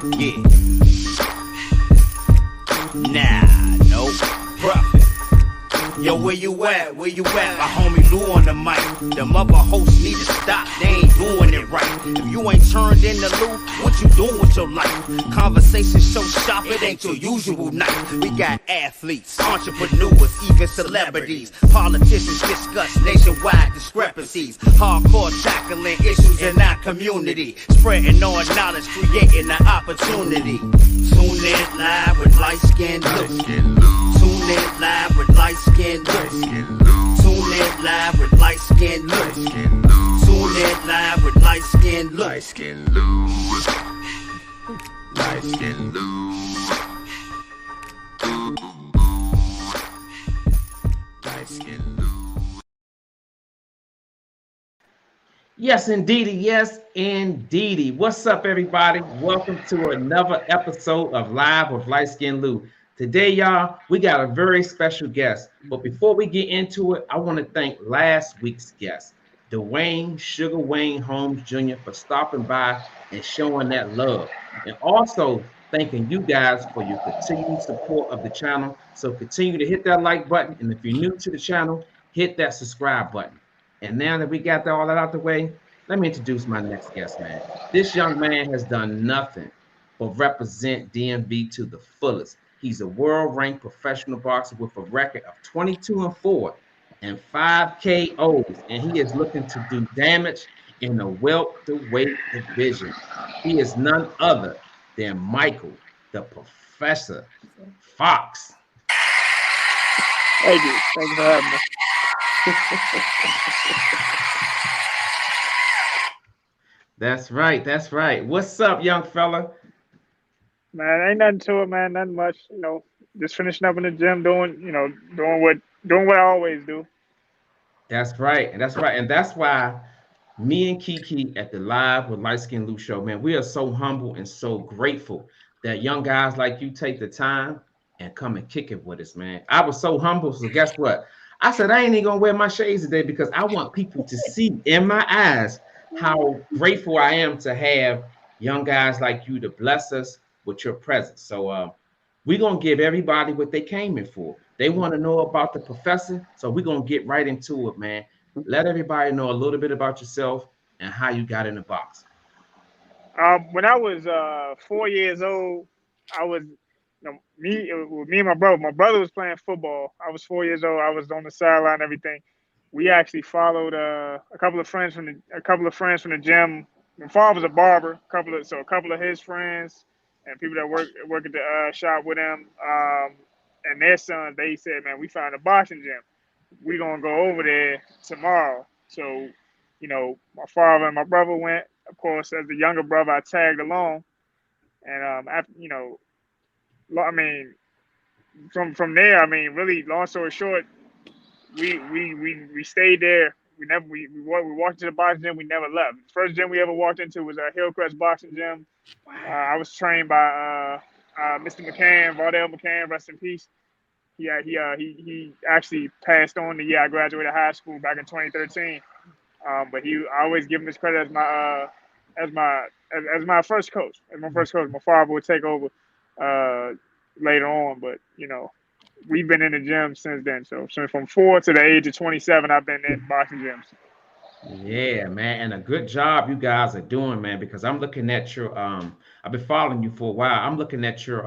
Yeah. Nah, nope. Profit. Yo, where you at? Where you at? My homie Lou on the mic. Them other hosts need to stop. They ain't doing it right. If you ain't turned in the Lou, what you doing with your life? Conversation so sharp, it ain't your usual night. We got athletes, entrepreneurs, even celebrities. Politicians discuss nationwide discrepancies. Hardcore tackling issues in our community. Spreading all knowledge, creating an opportunity. Tune in live with Liteskin Lou. Tune in live with Liteskin Lou. Tune in live with Liteskin Lou. Tune in live with Liteskin Lou. Liteskin Lou. Liteskin Lou. Liteskin Lou. Yes, indeedy. Yes, indeedy. What's up, everybody? Welcome to another episode of Live with Liteskin Lou. Today, y'all, we got a very special guest. But before we get into it, I want to thank last week's guest, Dwayne Sugar Wayne Holmes Jr., for stopping by and showing that love. And also thanking you guys for your continued support of the channel. So continue to hit that like button. And if you're new to the channel, hit that subscribe button. And now that we got all that out the way, let me introduce my next guest, man. This young man has done nothing but represent DMV to the fullest. He's a world-ranked professional boxer with a record of 22-4 and 5 KOs, and he is looking to do damage in the welterweight division. He is none other than Mykal, the Professor Fox. Thank you. Thank you for having me. That's right. That's right. What's up, young fella? Man, ain't nothing to it, man. Nothing much. Just finishing up in the gym, doing what I always do. That's right. And that's right. And that's why me and Kiki at the Live with Liteskin Lou show, man, we are so humble and so grateful that young guys like you take the time and come and kick it with us, man. I was so humble. So guess what? I said, I ain't even gonna wear my shades today because I want people to see in my eyes how grateful I am to have young guys like you to bless us with your presence. So we're gonna give everybody what they came in for. They want to know about the professor, so we're gonna get right into it, man. Let everybody know a little bit about yourself and how you got in the box. When I was 4 years old, I was, me and my brother. My brother was playing football. I was 4 years old. I was on the sideline, and everything. We actually followed a couple of friends from the gym. My father was a barber. A couple of his friends and people that work at the shop with him, and their sons. They said, "Man, we found a boxing gym. We're gonna go over there tomorrow." So, my father and my brother went. Of course, as the younger brother, I tagged along, and after, I mean, from there, I mean, really, long story short, we stayed there. We walked to the boxing gym. We never left. The first gym we ever walked into was a Hillcrest boxing gym. I was trained by Mr. McCann, Vardell McCann, rest in peace. He actually passed on the year I graduated high school back in 2013. But I always give him his credit as my first coach. My father would take over later on, but we've been in the gym since then. So from 4 to the age of 27, I've been in boxing gyms. Yeah, man, and a good job you guys are doing, man, because I'm looking at your I've been following you for a while. I'm looking at your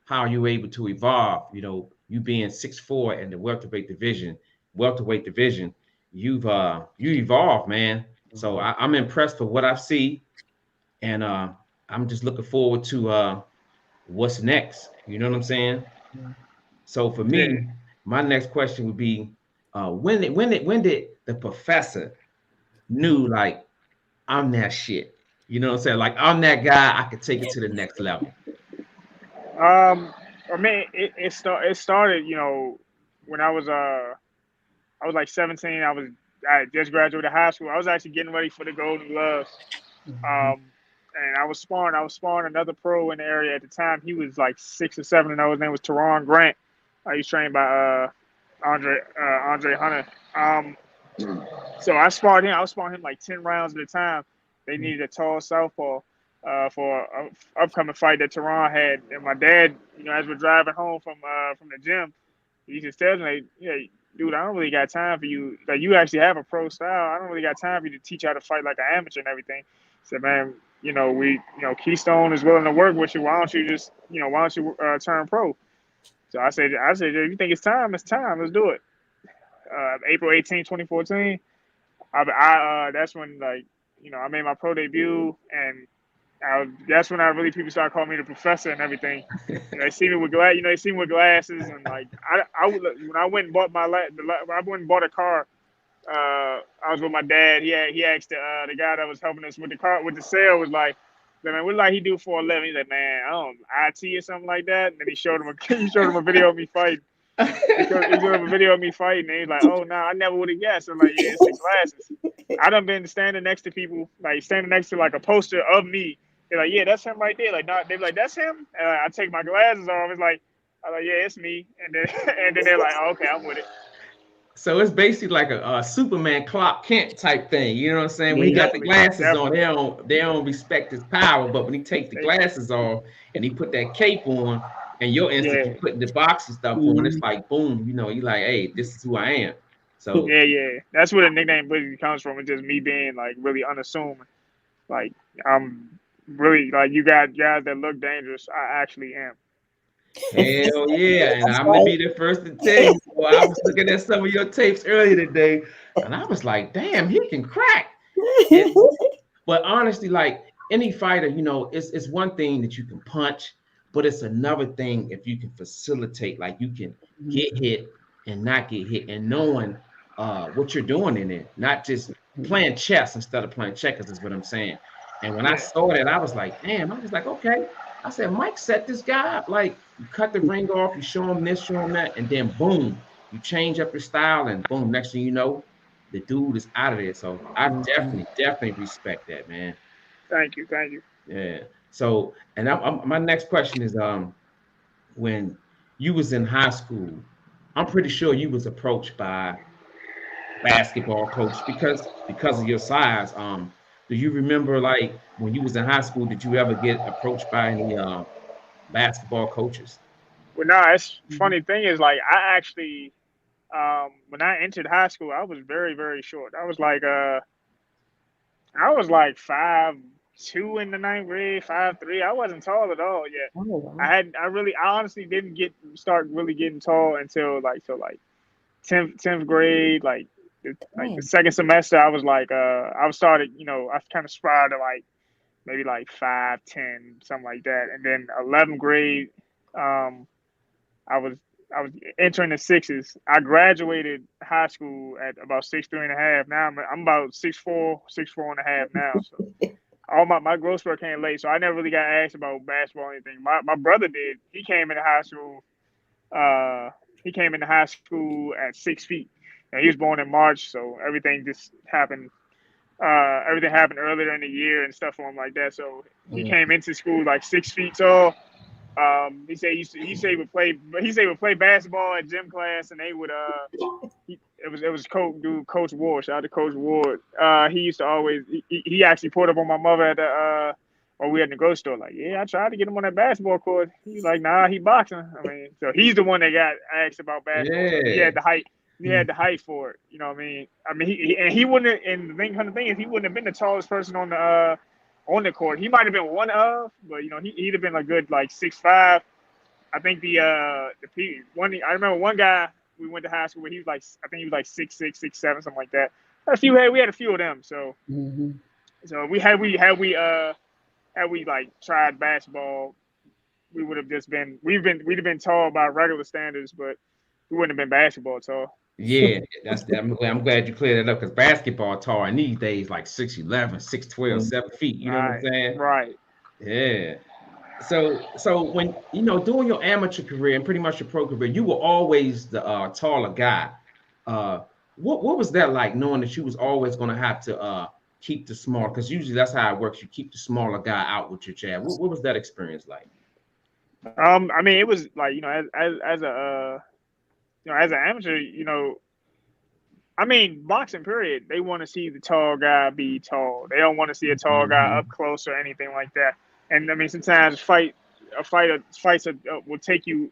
how you able to evolve, you being 6'4" in the welterweight division, you evolved, man. So I'm impressed with what I see, and I'm just looking forward to what's next. You know what I'm saying? So for me, my next question would be, when did the professor knew, like, I'm that shit? You know what I'm saying? Like, I'm that guy. I could take it to the next level. I mean, it started, when I was like 17. I had just graduated high school. I was actually getting ready for the Golden Gloves. And I was sparring another pro in the area at the time. He was like 6 or 7, and his name was Teron Grant. He was trained by Andre Hunter. So I was sparring him like 10 rounds at a time. They needed a tall southpaw. for a upcoming fight that Tehran had. And my dad, as we're driving home from the gym, he just tells me, like, yeah, dude, I don't really got time for you. Like, you actually have a pro style. I don't really got time for you to teach how to fight like an amateur and everything. I said, man, Keystone is willing to work with you. Why don't you just, turn pro? So I said, if you think it's time, it's time. Let's do it. April 18, 2014. That's when, like, I made my pro debut, and that's when people started calling me the professor and everything. They see me with glasses, and like when I went and bought when I went and bought a car. I was with my dad. He asked the guy that was helping us with the sale, was like, man, what he do for a living? He's like, man, I don't know, IT or something like that. And then he showed him a video of me fighting. He showed him a video of me fighting, and he's like, oh no, I never would have guessed. I'm like, yeah, it's the glasses. I done been standing next to people, like standing next to like a poster of me. They're like, yeah, that's him right there. Like, not, they're like, that's him. And I take my glasses off. It's like, I'm like, yeah, it's me. And then they're like, oh, okay, I'm with it. So it's basically like a Superman Clark Kent type thing. You know what I'm saying? When he got the glasses on, they don't respect his power. But when he takes the glasses off and he put that cape on, and your instant you putting the boxing stuff on, it's like boom. You like, hey, this is who I am. So yeah. That's where the nickname basically comes from. It's just me being like really unassuming. Like, I'm really, like, you got guys that look dangerous. I actually am. Hell yeah, and I'm gonna be the first to tell you. Well, I was looking at some of your tapes earlier today, and I was like, damn, he can crack. But honestly, like any fighter, it's one thing that you can punch, but it's another thing if you can facilitate, like you can get hit and not get hit, and knowing what you're doing in it, not just playing chess instead of playing checkers is what I'm saying. And when I saw that, I was like, damn, I was like, okay. I said, Mike set this guy up. Like, you cut the ring off, you show him this, show him that, and then boom, you change up your style, and boom, next thing you know, the dude is out of there. So I definitely respect that, man. Thank you. Yeah. So, and my next question is, when you was in high school, I'm pretty sure you was approached by basketball coach because of your size. Do you remember, like, when you was in high school, did you ever get approached by any basketball coaches? Well, no, it's funny thing is, like, I actually, when I entered high school, I was very, very short. I was like 5'2" in the ninth grade, 5'3". I wasn't tall at all yet. Oh, wow. I honestly didn't start really getting tall until 10th grade, like the second semester. I was like, I started, I kind of spiraled to like maybe like 5'10", something like that. And then 11th grade, I was entering the sixes. I graduated high school at about 6'3.5". Now I'm about 6'4", 6'4.5" now. So all my growth spurt came late, so I never really got asked about basketball or anything. My brother did. He came into high school. At 6 feet, and he was born in March, so everything just happened. Everything happened earlier in the year and stuff for him like that. So he came into school like 6 feet tall. He said he would play basketball at gym class, and they would it was Coach Ward. Shout out to Coach Ward. He used to always he actually pulled up on my mother at the or we at the grocery store. Like, yeah, I tried to get him on that basketball court. He's like, nah, he boxing. I mean, so he's the one that got asked about basketball. So he had the height. He had the height for it. You know what I mean? He wouldn't. And the thing is, he wouldn't have been the tallest person on the court. He might have been one of, but he'd have been a good like 6'5". I think I remember one guy we went to high school with. He was like, I think he was like 6'6", 6'7", something like that. We had a few of them. So so had we like tried basketball, we would have just been we'd have been tall by regular standards, but we wouldn't have been basketball tall. Yeah, I'm glad you cleared that up, because basketball tall in these days like 6'11", 6'12", 7 feet. You know what I'm saying? Right. Yeah. So when doing your amateur career and pretty much your pro career, you were always the taller guy. What was that like, knowing that you was always going to have to keep the small? Because usually that's how it works. You keep the smaller guy out with your jab. What was that experience like? I mean, it was like, as an amateur, I mean, boxing period. They want to see the tall guy be tall. They don't want to see a tall guy up close or anything like that. And I mean, sometimes fights will take you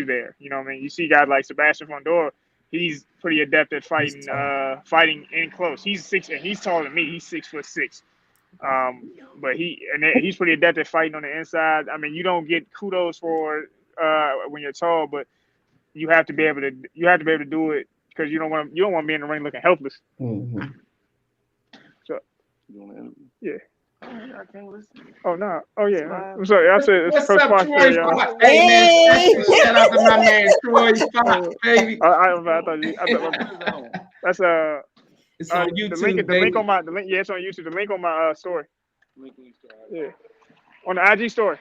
there. You know what I mean? You see guys like Sebastian Fundora. He's pretty adept at fighting in close. He's six and he's taller than me. He's 6'6". But he's pretty adept at fighting on the inside. I mean, you don't get kudos for when you're tall, but you have to be able to do it because you don't want to be in the ring looking helpless. Mm-hmm. So, yeah. I can't listen. Oh no! Oh yeah! I'm sorry. I said it's Coach Fox. Troy Fox? Hey man, shout out to my man Troy Fox, baby. I thought that's It's on YouTube. The link on my yeah, it's on YouTube. The link on my story. Yeah, on the IG story.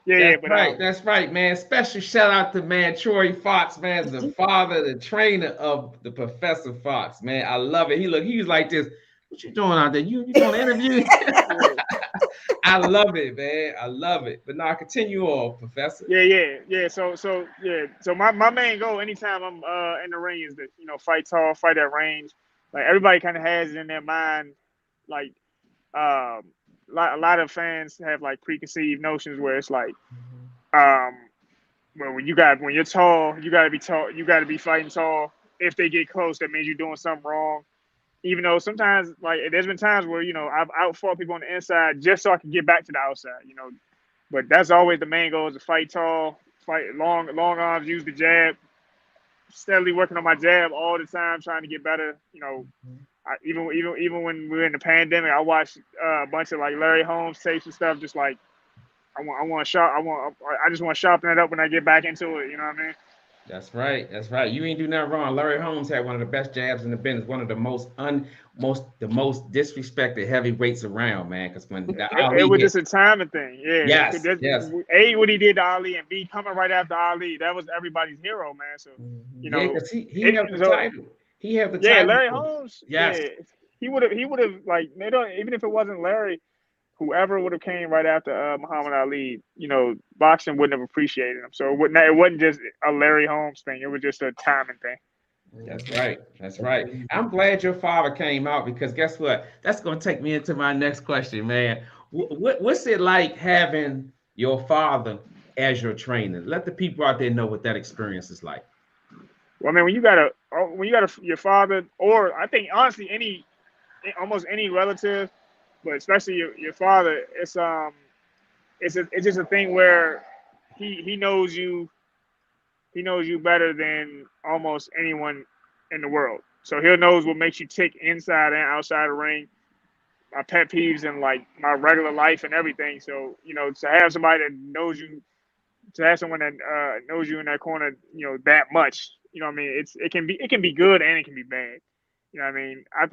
Yeah, that's right, man. Special shout out to man Troy Fox, man, the father, the trainer of the Professor Fox, man. I love it. He was like this. What you doing out there? You doing an interview? I love it, man. I love it. But now continue on, Professor. Yeah. So my main goal anytime I'm in the ring is to fight tall, fight at range. Like everybody kind of has it in their mind, like a lot of fans have like preconceived notions where it's like, well, when you're tall, you gotta be tall, you gotta be fighting tall. If they get close, that means you're doing something wrong. Even though sometimes, like, there's been times where, I've outfought people on the inside just so I can get back to the outside, But that's always the main goal is to fight tall, fight long arms, use the jab, steadily working on my jab all the time, trying to get better. Even when we were in the pandemic, I watched a bunch of, like, Larry Holmes tapes and stuff, just like, I just want to sharpen it up when I get back into it, you know what I mean? That's right. You ain't do nothing wrong. Larry Holmes had one of the best jabs in the business, one of the most disrespected heavyweights around, man. Because when it was just a timing thing, yeah. Yes. A, what he did to Ali, and B, coming right after Ali, that was everybody's hero, man. So because he had the title. He had the title. Yeah, Larry Holmes. Yes. Yeah, he would have like even if it wasn't Larry. Whoever would have came right after Muhammad Ali, boxing wouldn't have appreciated him. So it wasn't just a Larry Holmes thing. It was just a timing thing. That's right. I'm glad your father came out because guess what? That's going to take me into my next question, man. What's it like having your father as your trainer? Let the people out there know what that experience is like. Well, I mean, when you got your father, or I think honestly almost any relative, but especially your father, it's just a thing where he knows you better than almost anyone in the world. So he knows what makes you tick inside and outside the ring, my pet peeves and like my regular life and everything. So to have somebody that knows you, to have someone that knows you in that corner, that much, what I mean, it can be good and it can be bad. You know what I mean? I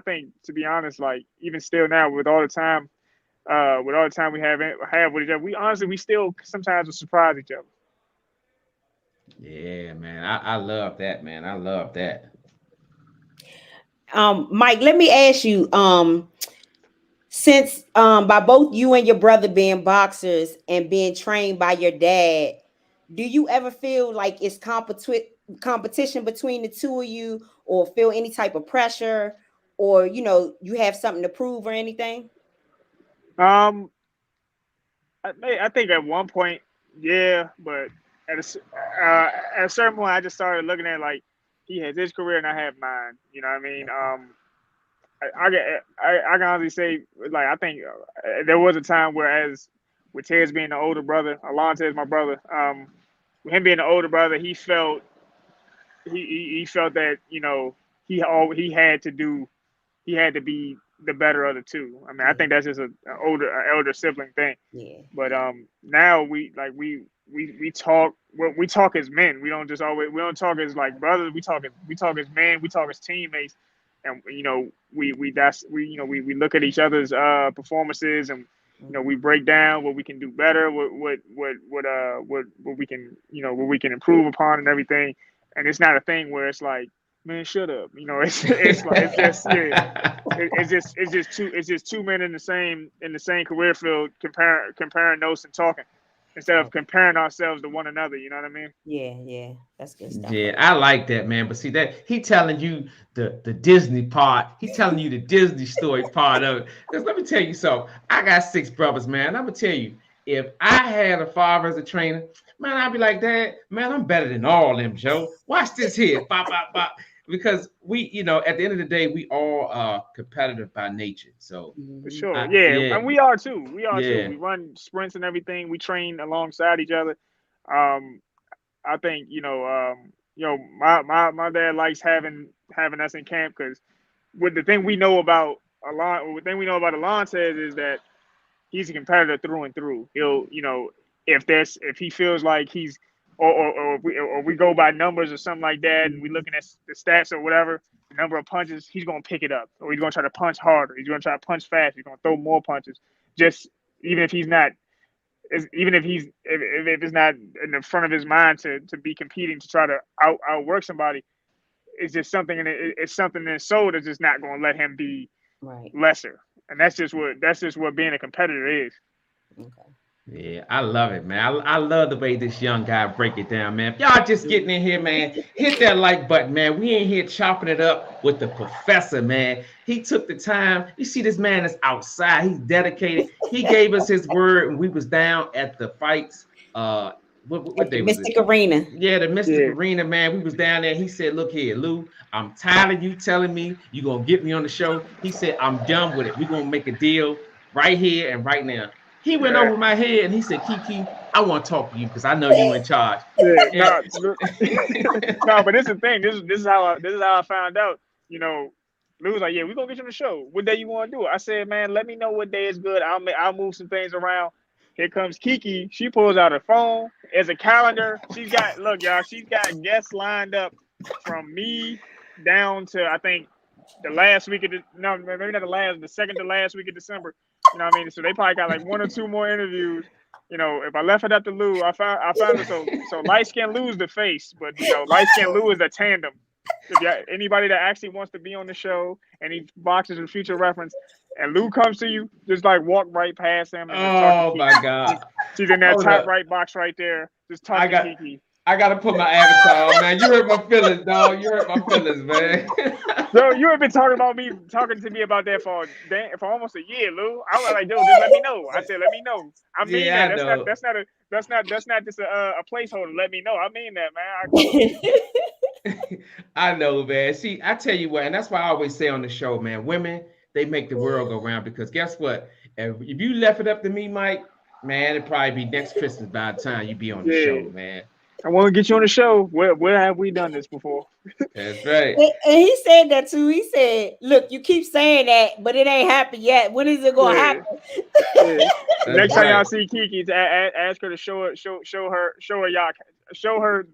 think to be honest, like even still now with all the time we have with each other, we still sometimes will surprise each other. Yeah, man. I love that, man. I love that. Mike, let me ask you, since by both you and your brother being boxers and being trained by your dad, do you ever feel like it's competition between the two of you, or feel any type of pressure, or you have something to prove or anything? I think at one point, yeah, but at a certain point, I just started looking at like he has his career and I have mine. You know what I mean? I can honestly say, like, I think there was a time where, as with Tez being the older brother, Alon Tez, my brother, with him being the older brother, he felt that he had to be the better of the two. I mean, I think that's just an elder sibling thing. Yeah. But now we talk. We talk as men. We don't talk as like brothers. We talk as men. We talk as teammates. And we look at each other's performances, and we break down what we can do better, what we can improve upon, and everything. And it's not a thing where it's like, man, shut up. It's just two men in the same career field comparing notes and talking. instead of comparing ourselves to one another. You know what I mean? Yeah, that's good stuff. Yeah, I like that, man. But see that he telling you the Disney part. He telling you the Disney story part of it. Because let me tell you something. I got 6 brothers, man. I'm gonna tell you, if I had a father as a trainer, man, I'd be like, Dad, man, I'm better than all them, Joe. Watch this here. Bop, bop, bop. Because we, at the end of the day, we all are competitive by nature. So For Mhm. sure. Yeah, yeah, and we are too. We are too. yeah. We run sprints and everything. We train alongside each other. Um, I think my dad likes having us in camp because with the thing we know about Alon, the thing we know about Alon says is that he's a competitor through and through. He'll, if he feels like he's or we go by numbers or something like that, and we looking at the stats or whatever, the number of punches, he's gonna pick it up, or he's gonna try to punch harder. He's gonna try to punch fast. He's gonna throw more punches. Just even if he's not, even if if it's not in the front of his mind to be competing to try to outwork somebody, it's just something it's something in his soul that's just not gonna let him be Right. lesser. And that's just what being a competitor is. Okay. Yeah, I love it, man. I love the way this young guy break it down, man. If y'all just getting in here, man, hit that like button, man. We ain't here chopping it up with the professor, man. He took the time. You see, this man is outside. He's dedicated. He gave us his word, and we was down at the fights. What At the day was it? Mystic Arena. Yeah, the Mystic Yeah. Arena, man. We was down there. He said, "Look here, Lou. I'm tired of you telling me you gonna get me on the show." He said, "I'm done with it. We're gonna make a deal right here and right now." He went Yeah. over my head and he said, "Kiki, I want to talk to you because I know you in charge." Yeah, And no, but this is the thing. This is how I found out. Lou was like, "Yeah, we're gonna get you on the show. What day you want to do it?" I said, "Man, let me know what day is good. I'll move some things around." Here comes Kiki. She pulls out her phone as a calendar. Look, y'all. She's got guests lined up from me down to I think the last week of no, maybe not the second to last week of December. You know what I mean? So they probably got like 1 or 2 more interviews. If I left it up to Lou, I found it. So Liteskin Lou's the face, but Liteskin Lou is a tandem. If anybody that actually wants to be on the show, any boxers in future reference, and Lou comes to you, just like walk right past him and just talk to oh Kiki. my God. She's in that Hold top up. right box right there. Just talk I to got Kiki. I gotta put my avatar on, man. You hurt my feelings, dog. You hurt my feelings, man. So you have been talking to me about that for almost a year, Lou. I was like, dude, just let me know. I said, let me know. I mean Yeah, that. I know. That's not just a placeholder. Let me know. I mean that, man. I come with you. I know, man. See, I tell you what, and that's why I always say on the show, man, women, they make the world go round because guess what? If you left it up to me, Mike, man, it'd probably be next Christmas by the time you be on the show, Yeah, man. I want to get you on the show. Where have we done this before? That's right. And he said that too. He said, "Look, you keep saying that, but it ain't happened yet. When is it gonna Yeah, happen?" yeah. That's Next time y'all right. see Kiki, ask her to show her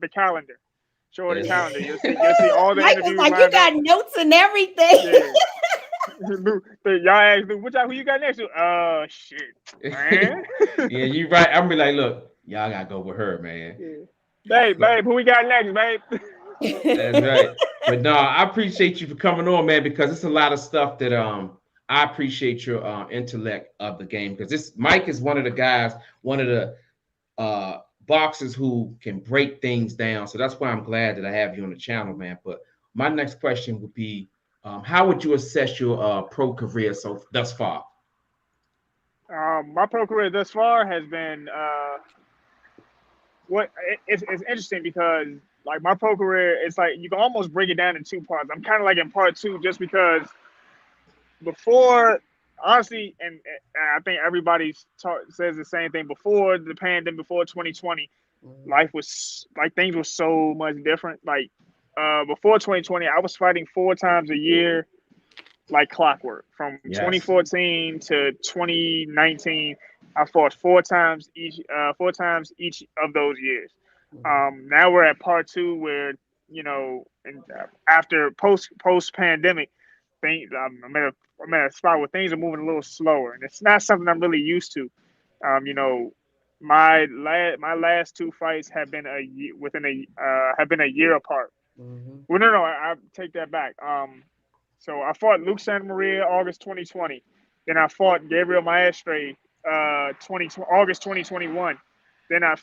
the calendar. Show her the That's calendar. You'll see all the Mike was interviews like, "You lined up. got notes and everything." Yeah. Lou, y'all ask Lou, who you got next to? Shit, man. Yeah, you right. I'm be like, look, y'all gotta go with her, man. Yeah. Babe, who we got next, babe? That's right. But no, I appreciate you for coming on, man, because it's a lot of stuff that I appreciate your intellect of the game because this Mike is one of the guys, one of the boxers who can break things down. So that's why I'm glad that I have you on the channel, man. But my next question would be, how would you assess your pro career so thus far? My pro career thus far has been it's interesting because like my pro career, it's like you can almost break it down in 2 parts. I'm kind of like in part 2 just because before, honestly, and I think everybody says the same thing before the pandemic, before 2020, life was like things were so much different. Like before 2020, I was fighting 4 times a year, like clockwork. From Yes. 2014 to 2019, I fought 4 times each of those years. Now we're at part 2 where and after post pandemic, I'm at a spot where things are moving a little slower, and it's not something I'm really used to. Um, you know, my last 2 fights have been have been a year apart. Mhm. Well, no, I take that back. So I fought Luke Santa Maria August 2020. Then I fought Gabriel Maestre August 2021. then I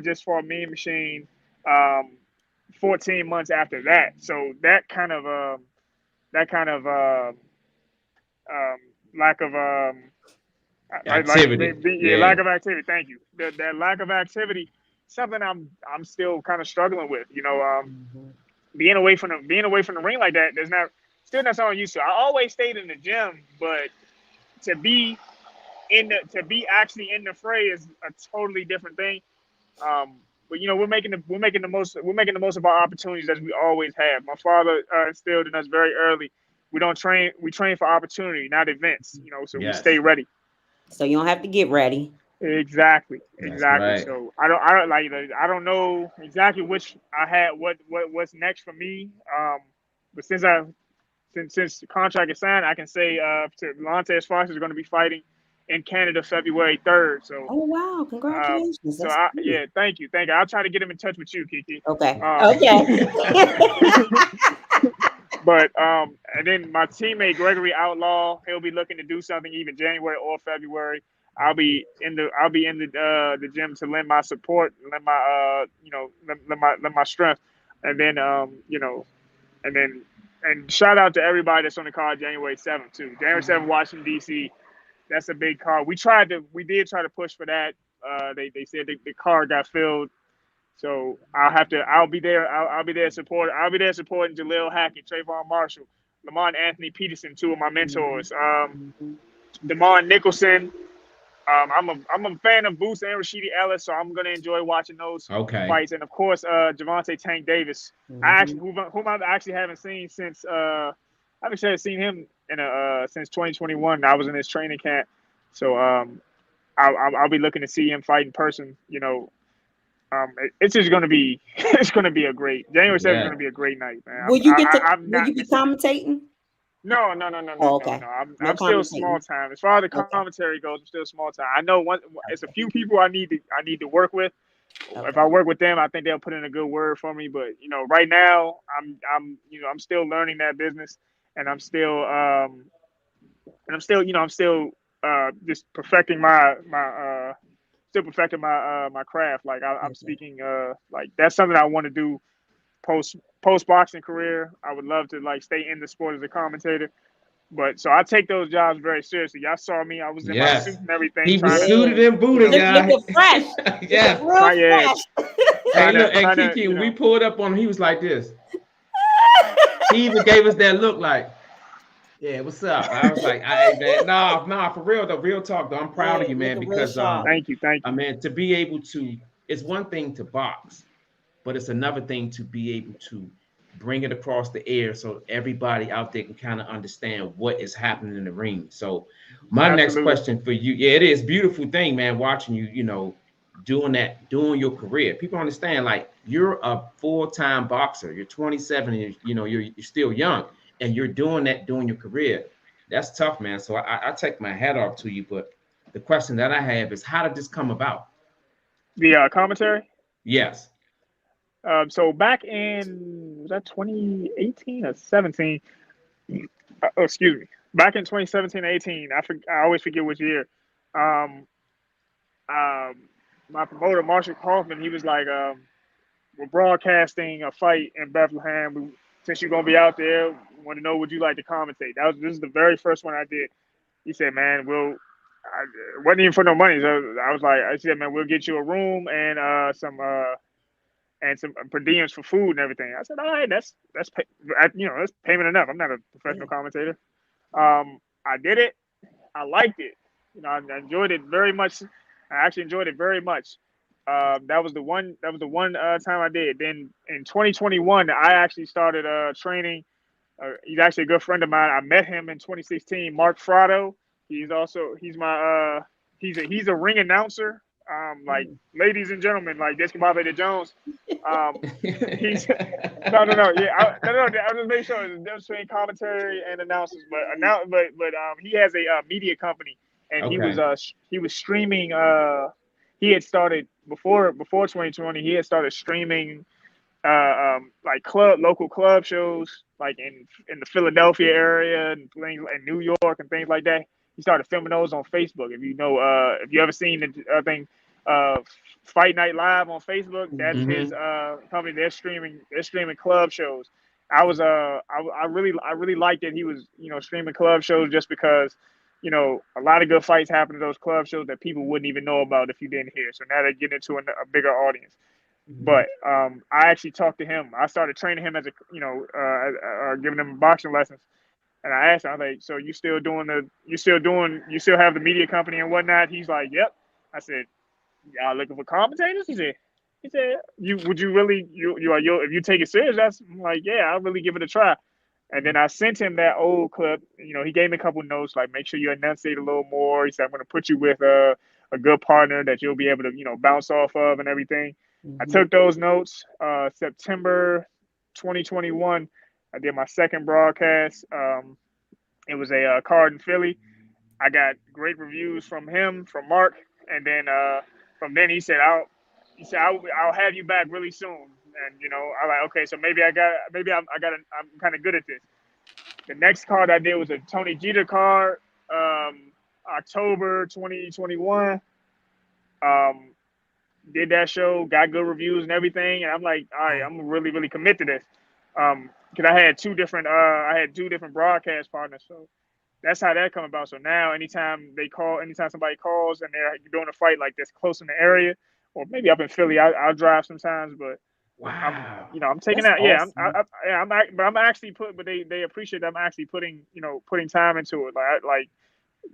just fought Mean Machine 14 months after that. So that kind of lack of Activity. lack Yeah. of activity. Thank you. That lack of activity, something I'm still kind of struggling with. Being away from the ring like that, still not something I'm used to. I always stayed in the gym, but to be actually in the fray is a totally different thing. But we're making the most of our opportunities as we always have. My father instilled in us very early. We train for opportunity, not events. So we stay ready. So you don't have to get ready. Exactly. That's right. So I don't know exactly what's next for me. But since the contract is signed, I can say to Lontes Fox is going to be fighting in Canada February 3rd. So Oh wow! Congratulations. yeah, thank you. I'll try to get him in touch with you, Kiki. Okay. Okay. But and then my teammate Gregory Outlaw, he'll be looking to do something even January or February. I'll be in the gym to lend my support, lend my lend my strength, and then and shout out to everybody that's on the card January 7th too. January 7th, Washington D.C. That's a big card. We did try to push for that. They said the card got filled. So I'll be there. I'll be there supporting Jaleel Hackett, Trayvon Marshall, Lamont Anthony Peterson, two of my mentors. Damon Nicholson. I'm a fan of Boots and Rashidi Ellis, so I'm gonna enjoy watching those fights. And of course, Javante Tank Davis. Whom I actually haven't seen since I haven't seen him since 2021. I was in his training camp, so I'll be looking to see him fight in person. It's just gonna be a great January 7th is gonna be a great night, man. Will you be commentating? No. Oh, okay. No. I'm still small time. As far as the commentary goes, I'm still small time. I know it's a few people I need to work with. Okay. If I work with them, I think they'll put in a good word for me. But right now, I'm still learning that business, and I'm still just perfecting my craft. Like I'm speaking, like that's something I want to do post boxing career. I would love to stay in the sport as a commentator. But so I take those jobs very seriously. Y'all saw me; I was in my suit and everything. He was suited and booted, guys. Looking fresh. Yeah, real fresh. And Kiki, when we pulled up on him, he was like this. He even gave us that look, like, "Yeah, what's up?" I was like, nah, for real though, real talk though. I'm proud of you, man, because thank you. I mean, to be able to, it's one thing to box, but it's another thing to be able to bring it across the air so everybody out there can kind of understand what is happening in the ring. So my next question for you, it is a beautiful thing, man, watching you, doing your career. People understand, like, you're a full-time boxer. You're 27 and you're still young, and you're doing your career. That's tough, man. So I take my hat off to you. But the question that I have is, how did this come about? The commentary? Yes. So back in, was that 2018 or 17? Excuse me. Back in 2017, 18, I always forget which year. My promoter, Marshall Kaufman, he was like, we're broadcasting a fight in Bethlehem. Since you're going to be out there, we want to know, would you like to commentate? This is the very first one I did. He said, man, it wasn't even for no money. So I said, man, we'll get you a room and some per diems for food and everything. I said, all right, that's payment enough. I'm not a professional commentator. I did it. I liked it. I enjoyed it very much. I actually enjoyed it very much. That was the one time I did. Then in 2021, I actually started training. He's actually a good friend of mine. I met him in 2016. Mark Frado. He's a ring announcer. Like, ladies and gentlemen, like Jessica Bobby Jones. He's no. Yeah, I'll just make sure there's a difference between commentary and announcers. But he has a media company, and he was streaming. He had started before 2020. He had started streaming, like local club shows, like in the Philadelphia area and things, and New York and things like that. He started filming those on Facebook. If you ever seen the thing, Fight Night Live on Facebook. That's Mhm. his company. They're streaming club shows. I really liked that he was streaming club shows just because a lot of good fights happen in those club shows that people wouldn't even know about if you didn't hear. So now they're getting into a bigger audience. But I actually talked to him. I started training him as giving him boxing lessons. And I asked him, I was like, so you still have the media company and whatnot? He's like, yep. I said, y'all looking for commentators? He said, would you really if you take it serious? I'm like, yeah, I'll really give it a try. And then I sent him that old clip. He gave me a couple notes, like make sure you enunciate a little more. He said, I'm going to put you with a good partner that you'll be able to, bounce off of and everything. I took those notes. September 2021, I did my second broadcast. It was a card in Philly. I got great reviews from him, from Mark, and then from then he said, I'll have you back really soon. And I'm like, okay, so maybe I'm kind of good at this. The next card I did was a Tony Jeter card, October 2021. Did that show, got good reviews and everything, and I'm like, all right, I'm really, really commit to this. Because I had two different broadcast partners, so that's how that come about. So now, anytime somebody calls and they're doing a fight like this close in the area, or maybe up in Philly, I'll drive sometimes. But wow, I'm taking That's that. awesome. I'm actually but they appreciate that I'm actually putting time into it. Like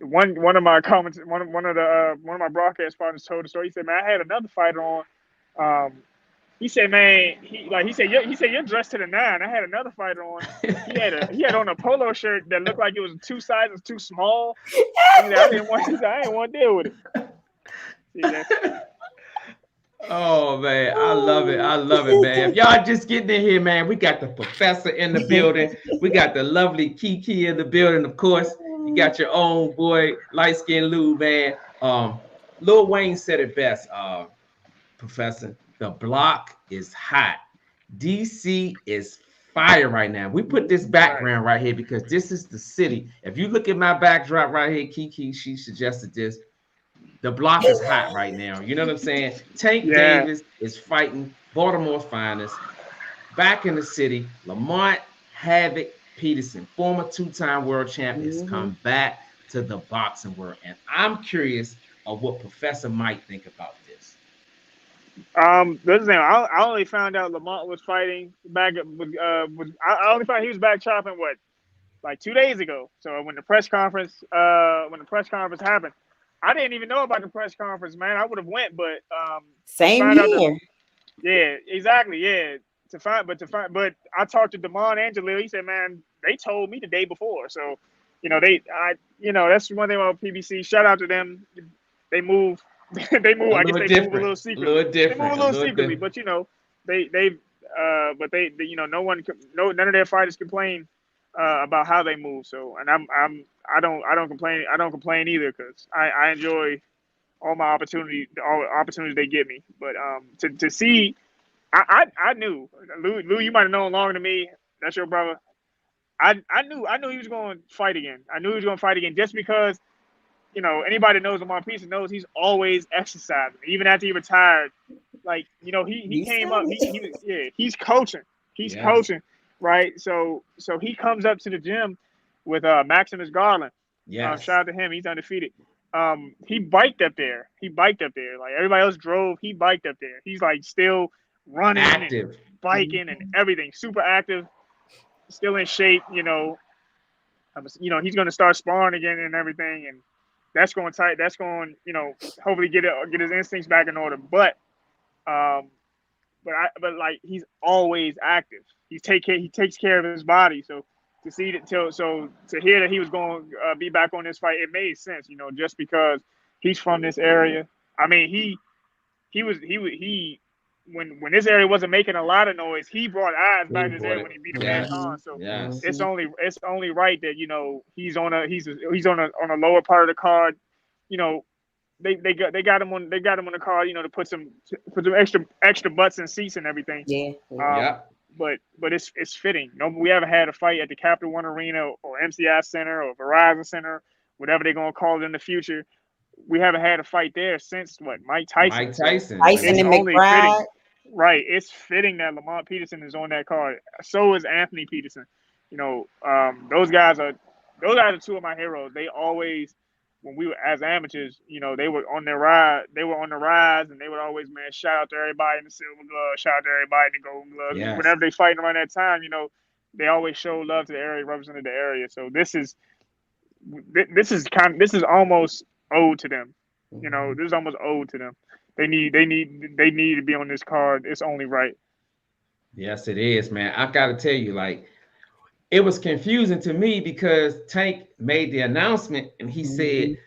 one of my comments, one of my broadcast partners told the story. He said, man, I had another fighter on. He said, man, he said you're dressed to the nine. I had another fighter on. He had on a polo shirt that looked like it was two sizes too small. I didn't want to deal with it. Oh man, I love it, man. If y'all just getting in here, man, we got the professor in the building. We got the lovely Kiki in the building, of course. You got your own boy, Liteskin Lou, man. Lil Wayne said it best, Professor. The block is hot. DC is fire right now. We put this background right here because this is the city. If you look at my backdrop right here, Kiki, she suggested this. The block is hot right now. You know what I'm saying? Tank Davis is fighting Baltimore's finest. Back in the city, Lamont Havoc Peterson, former two-time world champion, has come back to the boxing world. And I'm curious of what Professor might think about this. I only found out Lamont was fighting back. I only found he was back chopping like 2 days ago. So when the press conference happened, I didn't even know about the press conference, man. I would have went, but same here. Yeah, exactly. Yeah, but I talked to Damon and Jalil. He said, man, they told me the day before. So, that's one thing about PBC. Shout out to them. They move. They move. I guess they move a little secretly. They move a little secretly, but none of their fighters complain about how they move. So, and I don't complain. I don't complain either because I enjoy all the opportunities they give me. But to see, I knew Lou. You might have known longer than me. That's your brother. I knew he was going to fight again. I knew he was going to fight again just because. Anybody that knows Lamont Peterson knows he's always exercising, even after he retired. Like, he came up. He's coaching. He's coaching, right? So he comes up to the gym with Maximus Garland. Yes. Shout out to him. He's undefeated. He biked up there. Like everybody else drove. He biked up there. He's like still running, active, and biking and everything. Super active. Still in shape. He's going to start sparring again and everything. And that's going tight. That's going, hopefully get his instincts back in order. But like he's always active. He takes care of his body. So to hear that he was going to be back on this fight, it made sense. Just because he's from this area. I mean, when this area wasn't making a lot of noise, he brought eyes back in his area when he beat him head on. So it's only right that he's on a lower part of the card. They got him on the card. To put some extra butts and seats and everything. But it's fitting. We haven't had a fight at the Capital One Arena or MCI Center or Verizon Center, whatever they're gonna call it in the future, we haven't had a fight there since what, Mike Tyson. Mike Tyson. Tyson It's and only McBride. fitting, right? It's fitting that Lamont Peterson is on that card. So is Anthony Peterson. You know, those guys are two of my heroes. They always, when we were as amateurs, you know, they were on their ride. They were on the rise, and they would always, man, shout out to everybody in the silver glove, shout out to everybody in the golden glove. Yes. Whenever they fighting around that time, you know, they always show love to the area, represented the area. So this is almost owed to them. You know, this is almost owed to them. They need to be on this card. It's only right. Yes, it is, man. I gotta tell you, like, it was confusing to me because Tank made the announcement and he said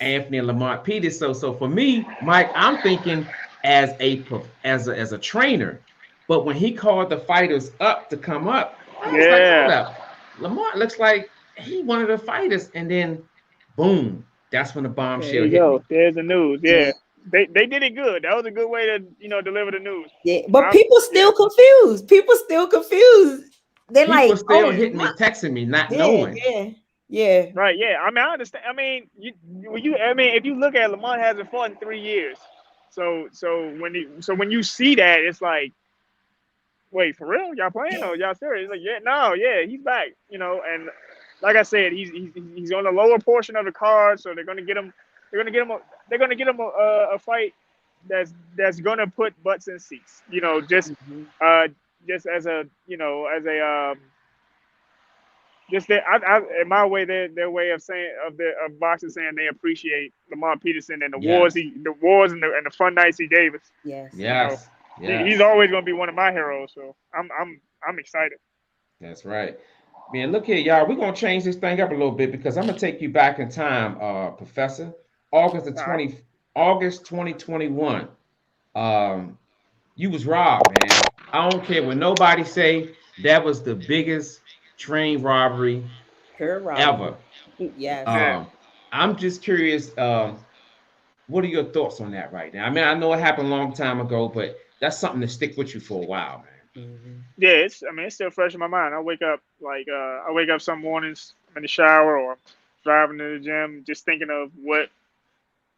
Anthony and Lamont Peterson. So for me, Mike, I'm thinking as a trainer, but when he called the fighters up to come up, I was like, hold up, Lamont looks like he one of the fighters, and then boom, that's when the bombshell There you hit go. me. There's the news. Yeah. They did it good. That was a good way to, you know, deliver the news. Yeah, but people still confused. People still confused. They're People like, still hitting me, texting me, not knowing. Yeah. Right. Yeah. I mean, I understand. I mean, if you look at Lamont hasn't fought in 3 years, so when you see that, it's like, wait, for real? Y'all playing? Or y'all serious? It's like, he's back. You know, and like I said, he's on the lower portion of the card, so they're gonna get him. They're gonna get him a fight that's gonna put butts in seats. You know, just as a, you know, as a just that in my way, their way of saying of boxing, saying they appreciate Lamont Peterson and the wars and the fun nights he gave us. Yes. Yes. You know, he's always gonna be one of my heroes. So I'm excited. That's right. Man, look here, y'all. We're gonna change this thing up a little bit because I'm gonna take you back in time, Professor. August 2021. You was robbed, man. I don't care what nobody say. That was the biggest train robbery ever. Yes. I'm just curious. What are your thoughts on that right now? I mean, I know it happened a long time ago, but that's something to stick with you for a while, man. Yeah, it's still fresh in my mind. I wake up some mornings, I'm in the shower or driving to the gym, just thinking of what,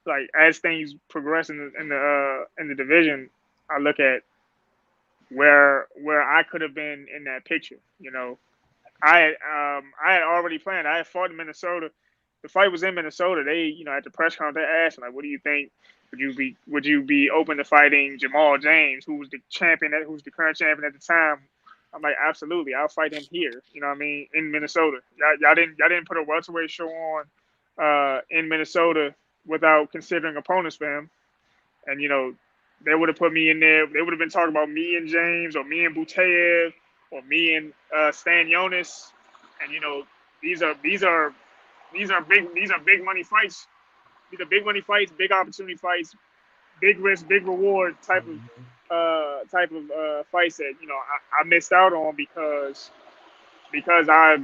like, as things progress in the division, I look at where I could have been in that picture. You know, I had already planned. I had fought in Minnesota. The fight was in Minnesota. They, you know, at the press conference, they asked, like, what do you think? Would you be open to fighting Jamal James, who was the current champion at the time? I'm like, absolutely, I'll fight him here. You know what I mean? In Minnesota. Y'all didn't put a welterweight show on in Minnesota without considering opponents for him. And, you know, they would have put me in there. They would have been talking about me and James, or me and Butayev, or me and Stan Jonas. And, you know, these are big money fights. These are big money fights, big opportunity fights, big risk, big reward type of fights that, you know, I missed out on because I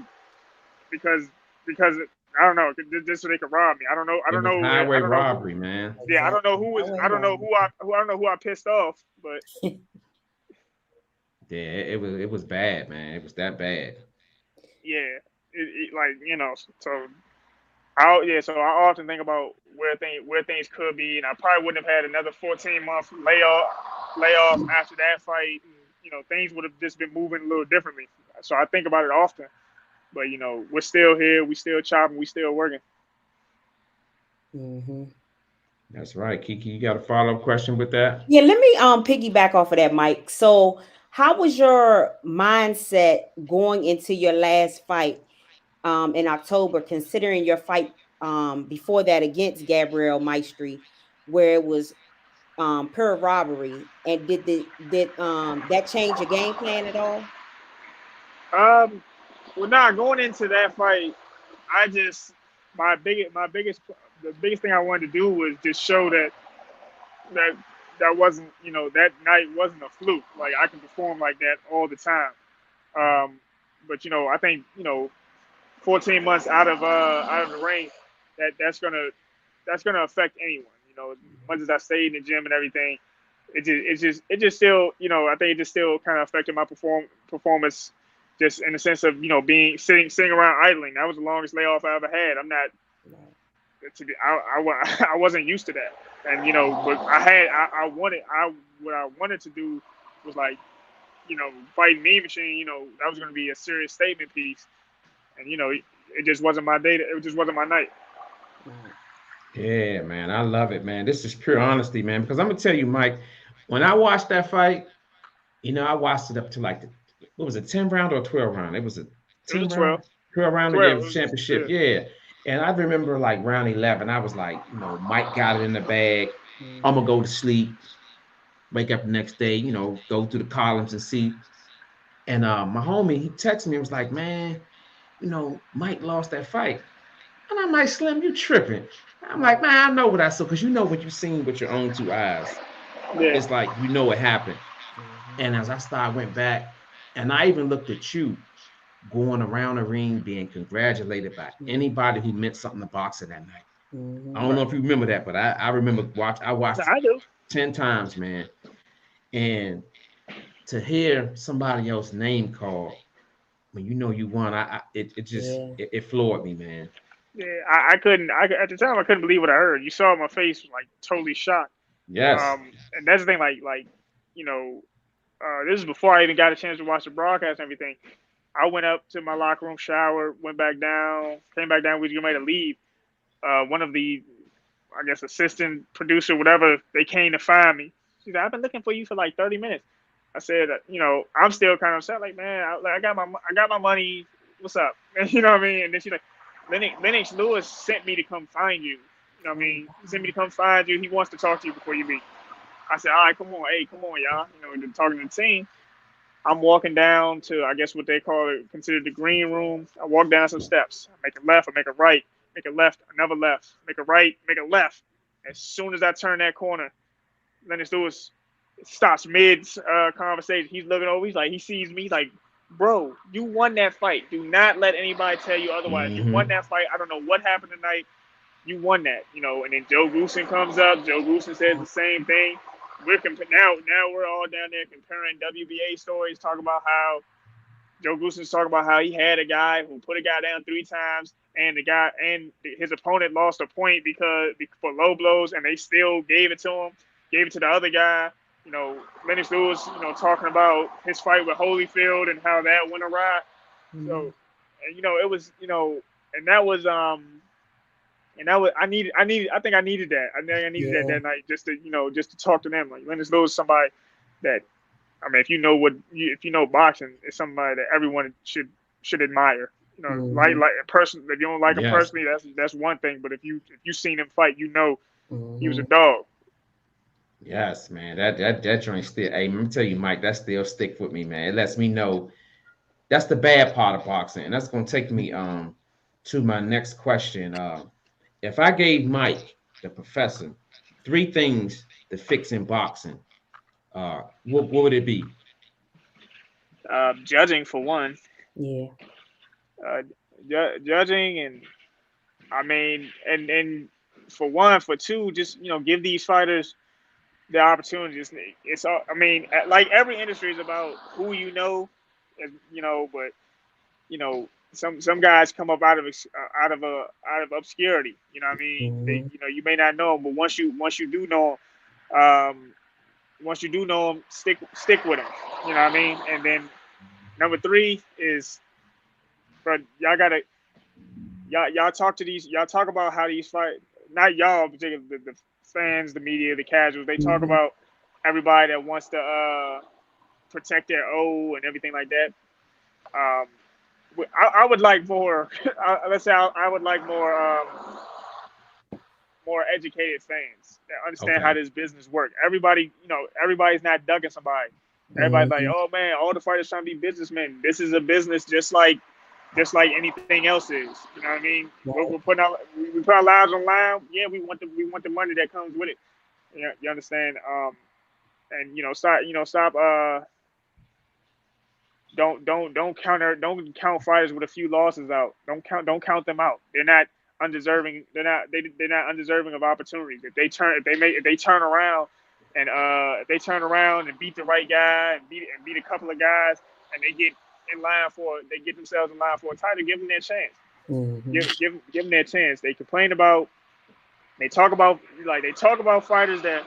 don't know, just so they could rob me. I don't know. Highway robbery, man. Yeah, I don't know who I pissed off, but yeah, it was bad, man. It was that bad. Yeah, like, you know, so I often think about where things could be, and I probably wouldn't have had another 14-month layoff after that fight. And, you know, things would have just been moving a little differently. So I think about it often. But, you know, we're still here. We still chopping. We still working. That's right. Kiki, you got a follow-up question with that? Yeah, let me piggyback off of that, Mike. So how was your mindset going into your last fight in October, considering your fight before that against Gabriel Maestri, where it was pure robbery? And did that change your game plan at all? Well, nah, going into that fight, the biggest thing I wanted to do was just show that wasn't, you know, that night wasn't a fluke. Like, I can perform like that all the time. But, you know, I think, you know, 14 months out of the ring, that's gonna affect anyone. You know, as much as I stayed in the gym and everything, it just still, you know, I think it just still kind of affected my performance, just in the sense of, you know, sitting around idling. That was the longest layoff I ever had. I wasn't used to that, and but what I wanted to do was like fighting Mean Machine. That was going to be a serious statement piece, and it just wasn't my day. It just wasn't my night. Yeah, man, I love it, man. This is pure honesty, man. Because I'm gonna tell you, Mike, when I watched that fight, I watched it up to like what was it, 10 round or 12 round? It was a It was 10 a round, 12. 12 round, yeah, 12. it was championship, yeah. And I remember like round 11, I was like, Mike got it in the bag. I'm gonna go to sleep, wake up the next day, go through the columns and see. And my homie, he texted me and was like, man, Mike lost that fight. And I'm like, Slim, you tripping. I'm like, man, I know what I saw, because what you seen with your own two eyes. Yeah. It's like, what happened. And as I went back, and I even looked at you going around the ring being congratulated by anybody who meant something to boxing that night. I don't know if you remember that, but I remember I watched I do. 10 times, man. And to hear somebody else's name called when you won, it floored me, man. Yeah, I couldn't. At the time I couldn't believe what I heard. You saw my face, like totally shocked. Yes. And that's the thing. This is before I even got a chance to watch the broadcast and everything. I went up to my locker room, showered, went back down, came back down. We were ready to leave. One of the, I guess, assistant producer, whatever, they came to find me. She said, "I've been looking for you for like 30 minutes." I said, I'm still kind of upset. Like, man, I got my money. What's up? You know what I mean? And then she's like, Lennox Lewis sent me to come find you. You know what I mean? He sent me to come find you. He wants to talk to you before you leave. I said, all right, come on, y'all. Talking to the team. I'm walking down to, I guess, what they consider the green room. I walk down some steps. I make a left, I make a right, make a left, another left, make a right, make a left. As soon as I turn that corner, Lennox Lewis stops mid conversation. He's looking over. He's like, he sees me. He's like, bro, you won that fight. Do not let anybody tell you otherwise. You won that fight. I don't know what happened tonight. You won that, And then Joe Goosen comes up. Joe Goosen says the same thing. Now we're all down there comparing WBA stories, talking about how Joe Goosen's talking about how he had a guy who put a guy down 3 times, and his opponent lost a point for low blows, and they still gave it to him, gave it to the other guy. Lennox Lewis, talking about his fight with Holyfield and how that went awry. So, and it was, and that was I think I needed that. I think I needed that night just to talk to them. Like Lennox Lewis is somebody that, I mean, if you know boxing, it's somebody that everyone should admire. Like a person. If you don't like him personally, that's one thing. But if you seen him fight, he was a dog. Yes, man. That joint still. Hey, let me tell you, Mike, that still stick with me, man. It lets me know that's the bad part of boxing, and that's gonna take me to my next question. If I gave Mike, the professor, 3 things to fix in boxing, what would it be? Judging for one. Yeah. Judging, and I mean, and for one, for two, just give these fighters the opportunities. It's all. I mean, like every industry is about who but some guys come up out of obscurity. You know what I mean? They, you may not know them, but once you do know them, stick with them. You know what I mean? And then number 3 is, bro, y'all talk about how these fight. Not y'all, particularly the fans, the media, the casuals. They talk about everybody that wants to protect their O and everything like that. I would like more. Let's say I would like more educated fans that understand how this business works. Everybody's not ducking somebody. Everybody's like, oh man, all the fighters trying to be businessmen. This is a business just like anything else is. You know what I mean? We're putting we put our lives on line. Yeah, we want the money that comes with it. You understand? And stop. Don't count fighters with a few losses out. Don't count them out. They're not undeserving. They're not undeserving of opportunities. If they turn around and beat the right guy and beat a couple of guys, and they get themselves in line for a title, give them their chance. Give them their chance. They complain about They talk about fighters that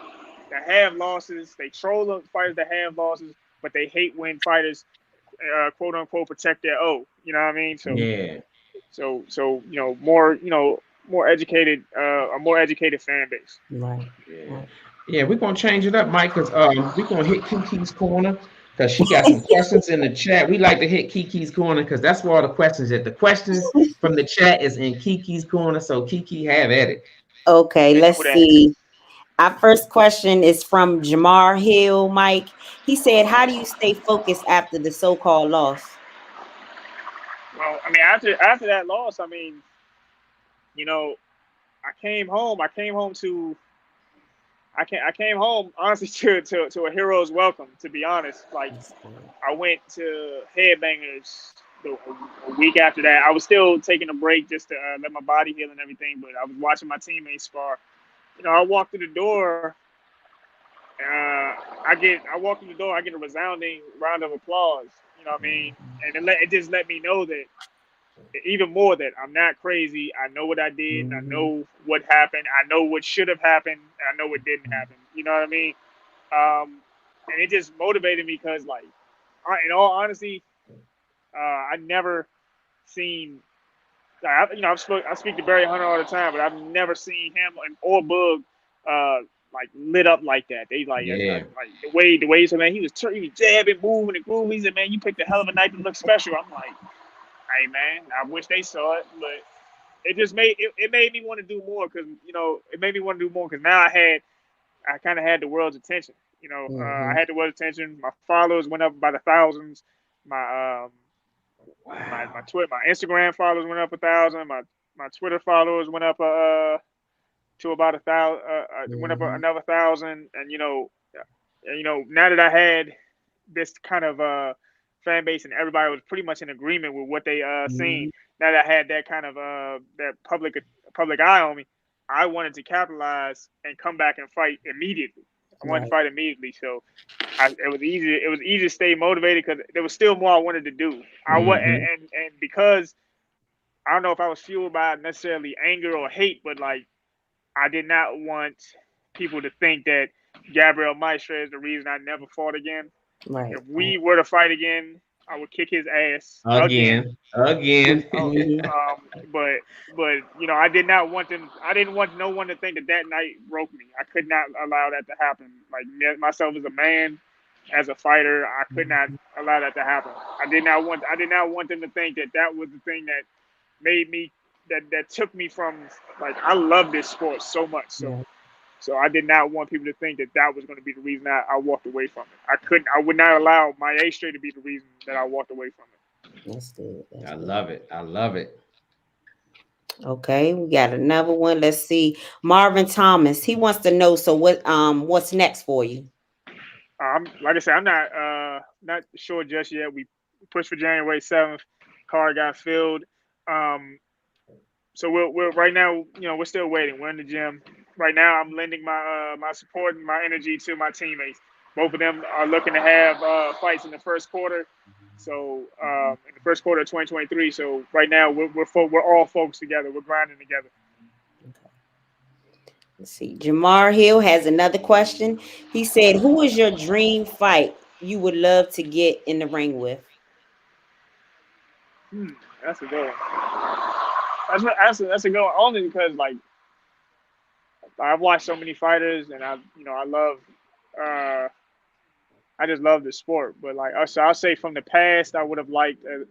have losses. They troll the fighters that have losses, but they hate when fighters quote unquote protect their O. You know what I mean? Yeah. So more educated a more educated fan base. Right. Yeah. Yeah, we're gonna change it up, Mike, because we're gonna hit Kiki's corner because she got some questions in the chat. We like to hit Kiki's corner because that's where all the questions at. The questions from the chat is in Kiki's corner, so Kiki have at it. Okay, They know let's who that is. see. Our first question is from Jamar Hill, Mike. He said, how do you stay focused after the so-called loss? Well, I mean, after that loss, I mean, you know, I came home. I came home honestly to a hero's welcome. To be honest, like I went to Headbangers a week after that. I was still taking a break just to let my body heal and everything, but I was watching my teammates spar. You know, I walked through the door. I walk through the door. I get a resounding round of applause. You know what I mean? And it just let me know that even more that I'm not crazy. I know what I did. And I know what happened. I know what should have happened. And I know what didn't happen. You know what I mean? And it just motivated me because, like, in all honesty, I never seen. I speak to Barry Hunter all the time, but I've never seen him or Bug like lit up like that. They like the way he said, man, he was jabbing, moving, and grooving. He said, man, you picked a hell of a night to look special. I'm like, hey man, I wish they saw it, but it just made me want to do more because now I kind of had the world's attention. I had the world's attention. My followers went up by the thousands. My Instagram followers went up 1,000. My Twitter followers went up to about 1,000. Went up another 1,000. And now that I had this kind of fan base and everybody was pretty much in agreement with what they seen. Now that I had that kind of that public eye on me, I wanted to capitalize and come back and fight immediately. I wanted to fight immediately, so it was easy. It was easy to stay motivated because there was still more I wanted to do. And because I don't know if I was fueled by necessarily anger or hate, but like I did not want people to think that Gabriel Maestre is the reason I never fought again. Right. If we were to fight again, I would kick his ass Again. But I did not want them. I didn't want no one to think that night broke me. I could not allow that to happen. Like myself as a man, as a fighter, I could not allow that to happen. I did not want them to think that was the thing that made me that took me from like I love this sport so much. So I did not want people to think that was going to be the reason I walked away from it. I would not allow my A-Straight to be the reason that I walked away from it. That's good. I love it. I love it. Okay, we got another one. Let's see. Marvin Thomas. He wants to know, so what's next for you? Like I said, I'm not sure just yet. We pushed for January 7th. Card got filled. So we're right now, we're still waiting. We're in the gym. Right now, I'm lending my support and my energy to my teammates. Both of them are looking to have fights in the first quarter. So in the first quarter of 2023. So right now, we're all focused together. We're grinding together. Let's see. Jamar Hill has another question. He said, "Who is your dream fight you would love to get in the ring with?" That's a good one. That's a good one. Only because like I've watched so many fighters, and I love. I just love the sport, but like so I'll say from the past, I would have liked a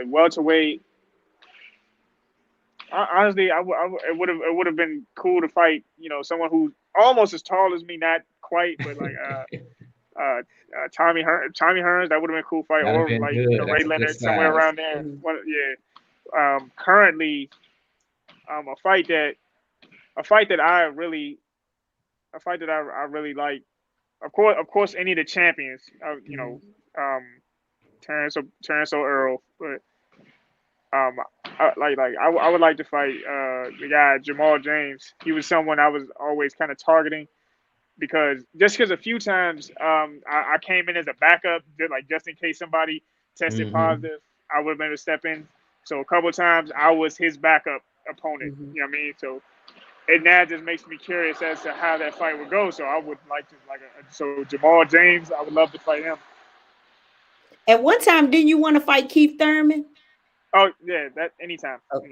welterweight. Honestly, it would have been cool to fight, someone who's almost as tall as me, not quite, but like Tommy Hearns. That would have been a cool fight, or like Ray Leonard, somewhere around there. Currently, a fight that I really like. Of course, any of the champions, Terrence Earl, but I would like to fight the guy Jamal James. He was someone I was always kind of targeting because a few times I came in as a backup, just in case somebody tested positive, I would have been able to step in. So a couple of times I was his backup opponent. You know what I mean? So it now just makes me curious as to how that fight would go. So I would like to so Jamal James, I would love to fight him. At one time, didn't you want to fight Keith Thurman? Oh yeah, that anytime. Okay.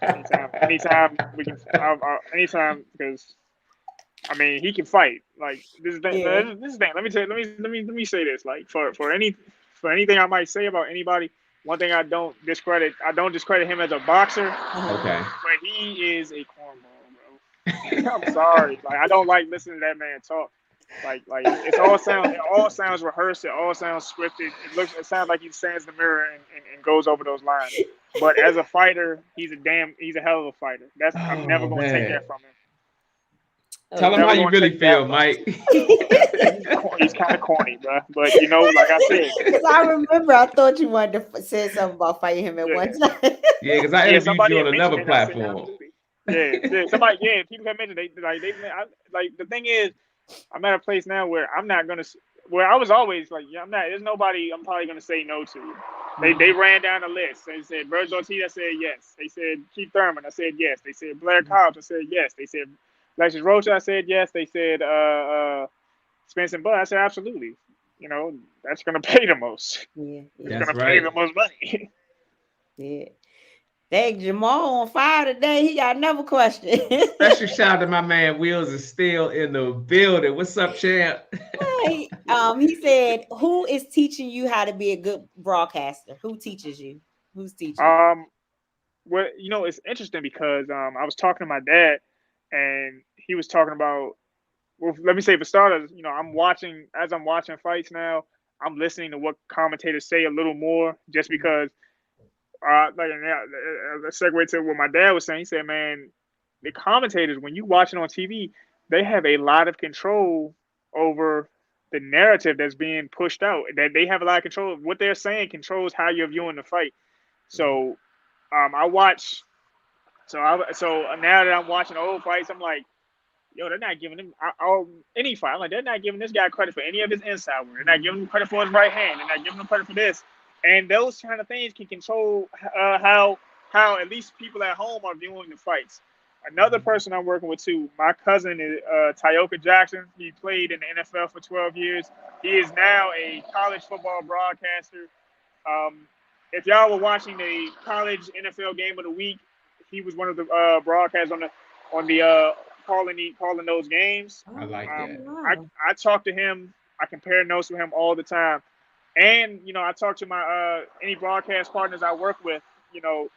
Anytime we can. Anytime because I mean he can fight. Like this is the thing. Yeah. This is the thing. Let me say this. Like for anything I might say about anybody, one thing I don't discredit him as a boxer. Okay. But he is a cornball, bro. I'm sorry. Like I don't like listening to that man talk. Like it all sounds rehearsed. It all sounds scripted. It sounds like he stands in the mirror and goes over those lines. But as a fighter, he's a hell of a fighter. I'm never going to take that from him. Tell him how you really feel, Mike. He's kind of corny, bro. But you know, like I said, I remember I thought you wanted to say something about fighting him at one time. Yeah, because I interviewed you on another platform. Somebody, people have mentioned the thing is, I'm at a place now where I'm not gonna. Where I was always like, I'm not. There's nobody I'm probably gonna say no to. They ran down the list. They said Burge Ortiz. I said yes. They said Keith Thurman. I said yes. They said Blair Cobbs. I said yes. They said Lexus Rocha. I said yes. They said Spencer Bud. I said absolutely. You know, that's gonna pay the most. Yeah, it's gonna pay the most money. Yeah. Dang, Jamal on fire today. He got another question. Special shout out to my man Wheels is still in the building. What's up, champ? Hey, he said, "Who is teaching you how to be a good broadcaster? Who teaches you? Who's teaching you?" Well, you know, it's interesting because I was talking to my dad, and he was talking about. Well, let me say for starters, you know, I'm watching fights now. I'm listening to what commentators say a little more, just because. Let's segue to what my dad was saying. He said, "Man, the commentators, when you watch it on TV, they have a lot of control over the narrative that's being pushed out. That they have a lot of control of what they're saying controls how you're viewing the fight." So, I watch. So now that I'm watching old fights, I'm like, yo, they're not giving him any fight. I'm like, they're not giving this guy credit for any of his inside work. They're not giving him credit for his right hand. They're not giving him credit for this. And those kind of things can control how at least people at home are viewing the fights. Another person I'm working with too, my cousin is Tyoka Jackson. He played in the NFL for 12 years. He is now a college football broadcaster. If y'all were watching the college NFL game of the week, he was one of the broadcasters on the calling those games. I like that. I talk to him. I compare notes with him all the time. And you know, I talk to my any broadcast partners I work with. You know,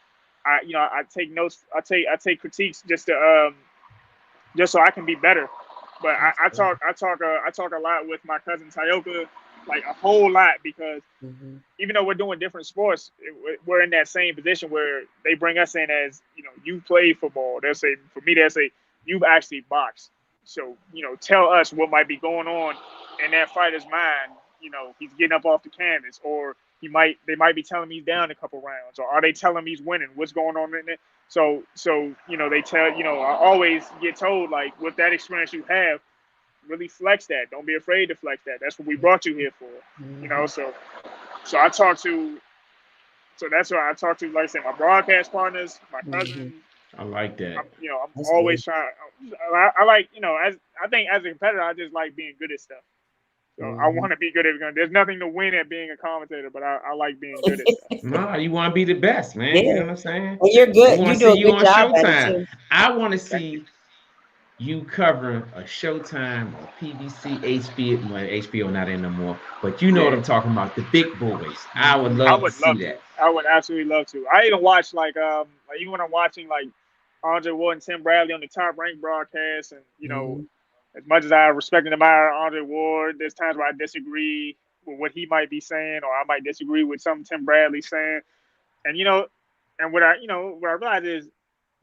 I take notes. I take critiques just so I can be better. But I talk a lot with my cousin Tyoka, like a whole lot, because even though we're doing different sports, we're in that same position where they bring us in as, you know, you play football. They'll say, for me, they'll say, you've actually boxed. So, you know, tell us what might be going on in that fighter's mind. You know, he's getting up off the canvas, or they might be telling me he's down a couple rounds, or are they telling me he's winning? What's going on in it? So, you know, I always get told, like, with that experience you have, really flex that. Don't be afraid to flex that. That's what we brought you here for. You know, so that's why I talk to, like I said, my broadcast partners, my cousin. I like that. I'm always trying. I like, you know, I think as a competitor, I just like being good at stuff. So I want to be good at it. There's nothing to win at being a commentator, but I like being good at stuff. No, you want to be the best, man. You know what I'm saying? And you're good. You do a good job at it too. I want to see you covering a Showtime or PBC, HBO. Well, HBO not in no more, but you know what I'm talking about. The big boys. I would love to see that. I would absolutely love to. I even watch like even when I'm watching like Andre Ward and Tim Bradley on the Top Rank broadcast, and you know. As much as I respect and admire Andre Ward, there's times where I disagree with what he might be saying, or I might disagree with something Tim Bradley's saying. And, you know, and what I realize is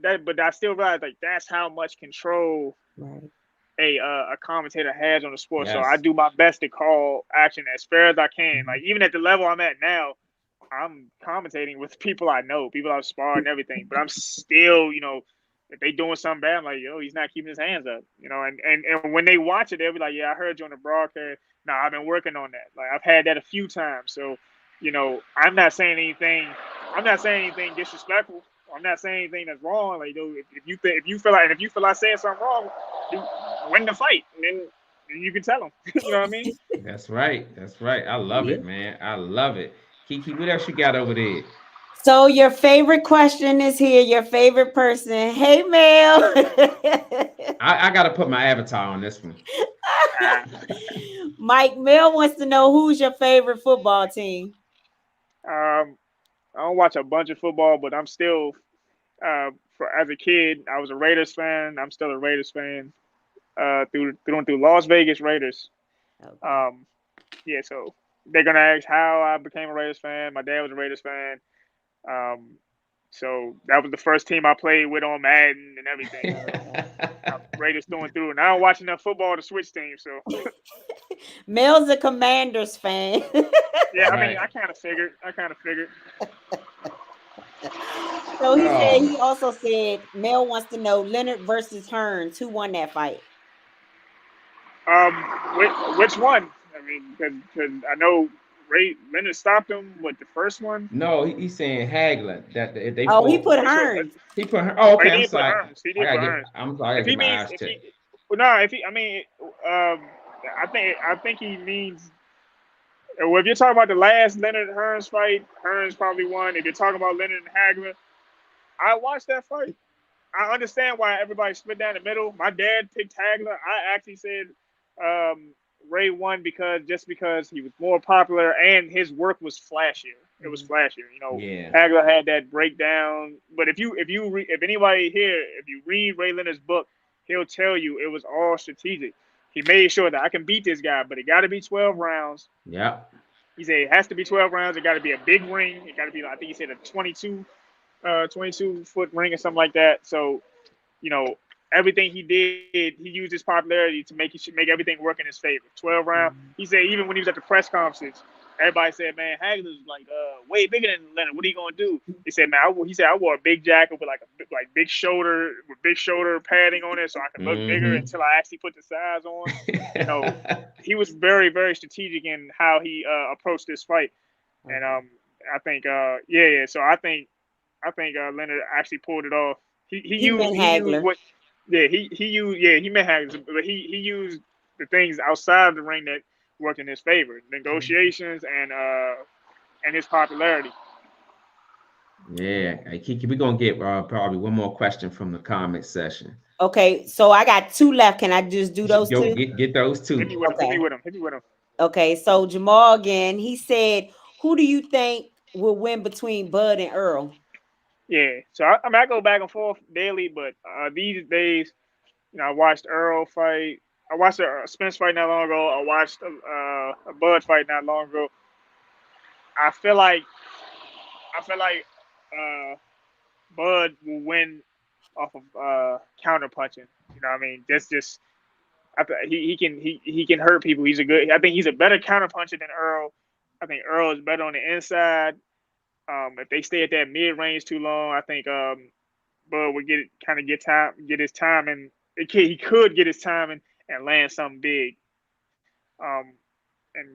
that, but I still realize, like, that's how much control a commentator has on the sport. Yes. So I do my best to call action as fair as I can. Like, even at the level I'm at now, I'm commentating with people I know, people I've sparred and everything, but I'm still, you know, if they doing something bad, I'm like, yo, he's not keeping his hands up, you know. And when they watch it, they'll be like, yeah, I heard you on the broadcast. No, I've been working on that. Like, I've had that a few times. So, you know, I'm not saying anything disrespectful. I'm not saying anything that's wrong. Like, if you feel like saying something wrong, you win the fight, and then you can tell them. You know what I mean? That's right. That's right. I love Yeah. it, man. I love it. Kiki, what else you got over there? So your favorite question is here. Your favorite person. Hey, Mel. I got to put my avatar on this one. Mike Mel wants to know who's your favorite football team. I don't watch a bunch of football, but I'm still as a kid, I was a Raiders fan. I'm still a Raiders fan. Through Las Vegas Raiders. Okay. Yeah, so they're gonna ask how I became a Raiders fan. My dad was a Raiders fan. So that was the first team I played with on Madden and everything. Raiders through and through. And I don't watch enough football to switch teams. So Mel's a Commanders fan. yeah, I Right. mean, I kind of figured. So he said, he also said, Mel wants to know Leonard versus Hearns. Who won that fight? Which one? I mean, because I know Leonard stopped him with the first one. No, he's saying Hagler. That they Oh, he fought. put Hearns. He put her. Oh, okay. He I'm did put sorry. Hearns. He did I put gotta Hearns. get. I'm sorry. I If gotta he get my means, eyes checked. I think he means. Well, if you're talking about the last Leonard Hearns fight, Hearns probably won. If you're talking about Leonard and Hagler, I watched that fight. I understand why everybody split down the middle. My dad picked Hagler. I actually said Ray won because he was more popular and his work was flashier. It was flashier, you know. Yeah. Hagler had that breakdown. But if anybody here, if you read Ray Leonard's book, he'll tell you it was all strategic. He made sure that I can beat this guy, but it got to be 12 rounds. Yeah. He said it has to be 12 rounds. It got to be a big ring. It got to be, I think he said a 22-foot ring or something like that. So, you know, everything he did, he used his popularity to make everything work in his favor. 12 round. He said even when he was at the press conference, everybody said, "Man, Hagler's like way bigger than Leonard. What are you gonna do?" He said, "Man, I wore a big jacket with like big shoulder padding on it, so I could look bigger until I actually put the size on." You know, he was very, very strategic in how he approached this fight, and I think So I think Leonard actually pulled it off. He used what. Yeah, he meant Hagler, but he used the things outside of the ring that worked in his favor, negotiations and his popularity. Yeah. Hey, Kiki, we're gonna get probably one more question from the comment session. Okay, so I got 2 left. Can I just do those 2? Get those 2. Hit me with him. Okay, so Jamal again, he said, who do you think will win between Bud and Earl? Yeah, so I go back and forth daily, but these days, you know, I watched Earl fight. I watched a Spence fight not long ago. I watched a Bud fight not long ago. I feel like Bud will win off of counter punching. You know what I mean? He can hurt people. I think he's a better counter puncher than Earl. I think Earl is better on the inside. If they stay at that mid range too long, I think Bud would get his time, and he could get his time and land something big. And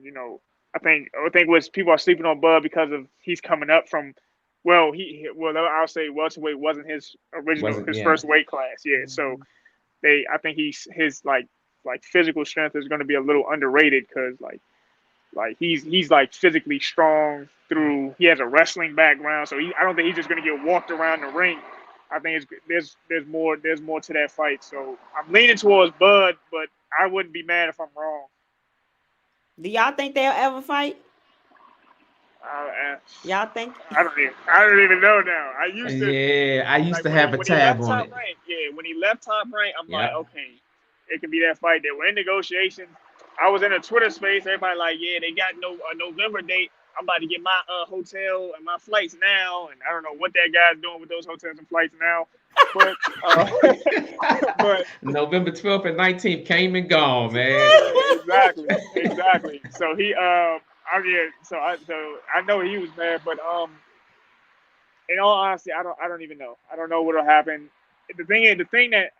you know, I think what people are sleeping on Bud because of he's coming up from. I'll say welterweight wasn't his first weight class. Yeah, so I think his physical strength is going to be a little underrated because like he's like physically strong he has a wrestling background, so I don't think he's just going to get walked around the ring. I think there's more to that fight. So I'm leaning towards Bud, but I wouldn't be mad if I'm wrong. Do y'all think they'll ever fight? Y'all think? I don't even know now. I used to have a tab on it. When he left Top Rank, I'm like, okay, it can be that fight. They were in negotiations. I was in a Twitter space. Everybody like, yeah, they got a November date. I'm about to get my hotel and my flights now, and I don't know what that guy's doing with those hotels and flights now. But, but November 12th and 19th came and gone, man. Exactly. So he so I know he was mad, but in all honesty, I don't even know. I don't know what'll happen. The thing that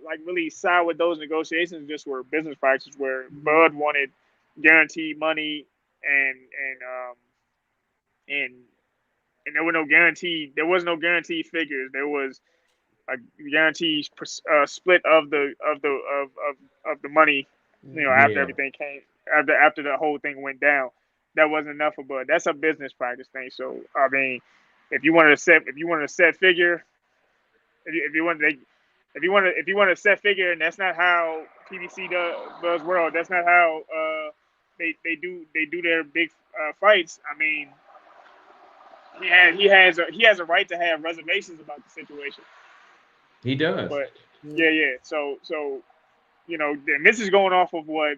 like really side with those negotiations just were business practices where Bud wanted guaranteed money and and there was no guaranteed figures. There was a guaranteed split of the money, after Yeah, everything came, after the whole thing went down. That wasn't enough, but that's a business practice thing. So I mean, if you wanted to set figure, if you want to if you want to set figure, and that's not how PBC does world. That's not how they do their big fights. I mean, he has a right to have reservations about the situation. he does. But yeah. So and this is going off of what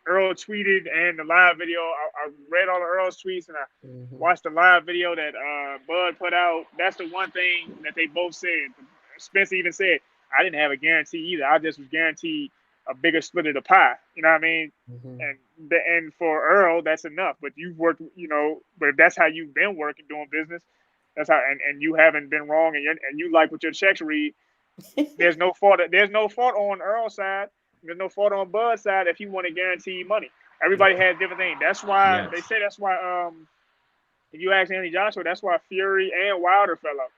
Earl tweeted and the live video. I read all of Earl's tweets and I watched the live video that Bud put out. That's the one thing that they both said. Spence even said, I didn't have a guarantee either. I just was guaranteed a bigger split of the pie. You know what I mean? And for Earl, that's enough. But you've worked, but if that's how you've been working, doing business, that's how, and you haven't been wrong, and you like what your checks read. There's no fault. There's no fault on Earl's side. There's no fault on Bud's side if he wanted guaranteed money. Everybody has different things. That's why they say that's why. If you ask Anthony Joshua, that's why Fury and Wilder fell out.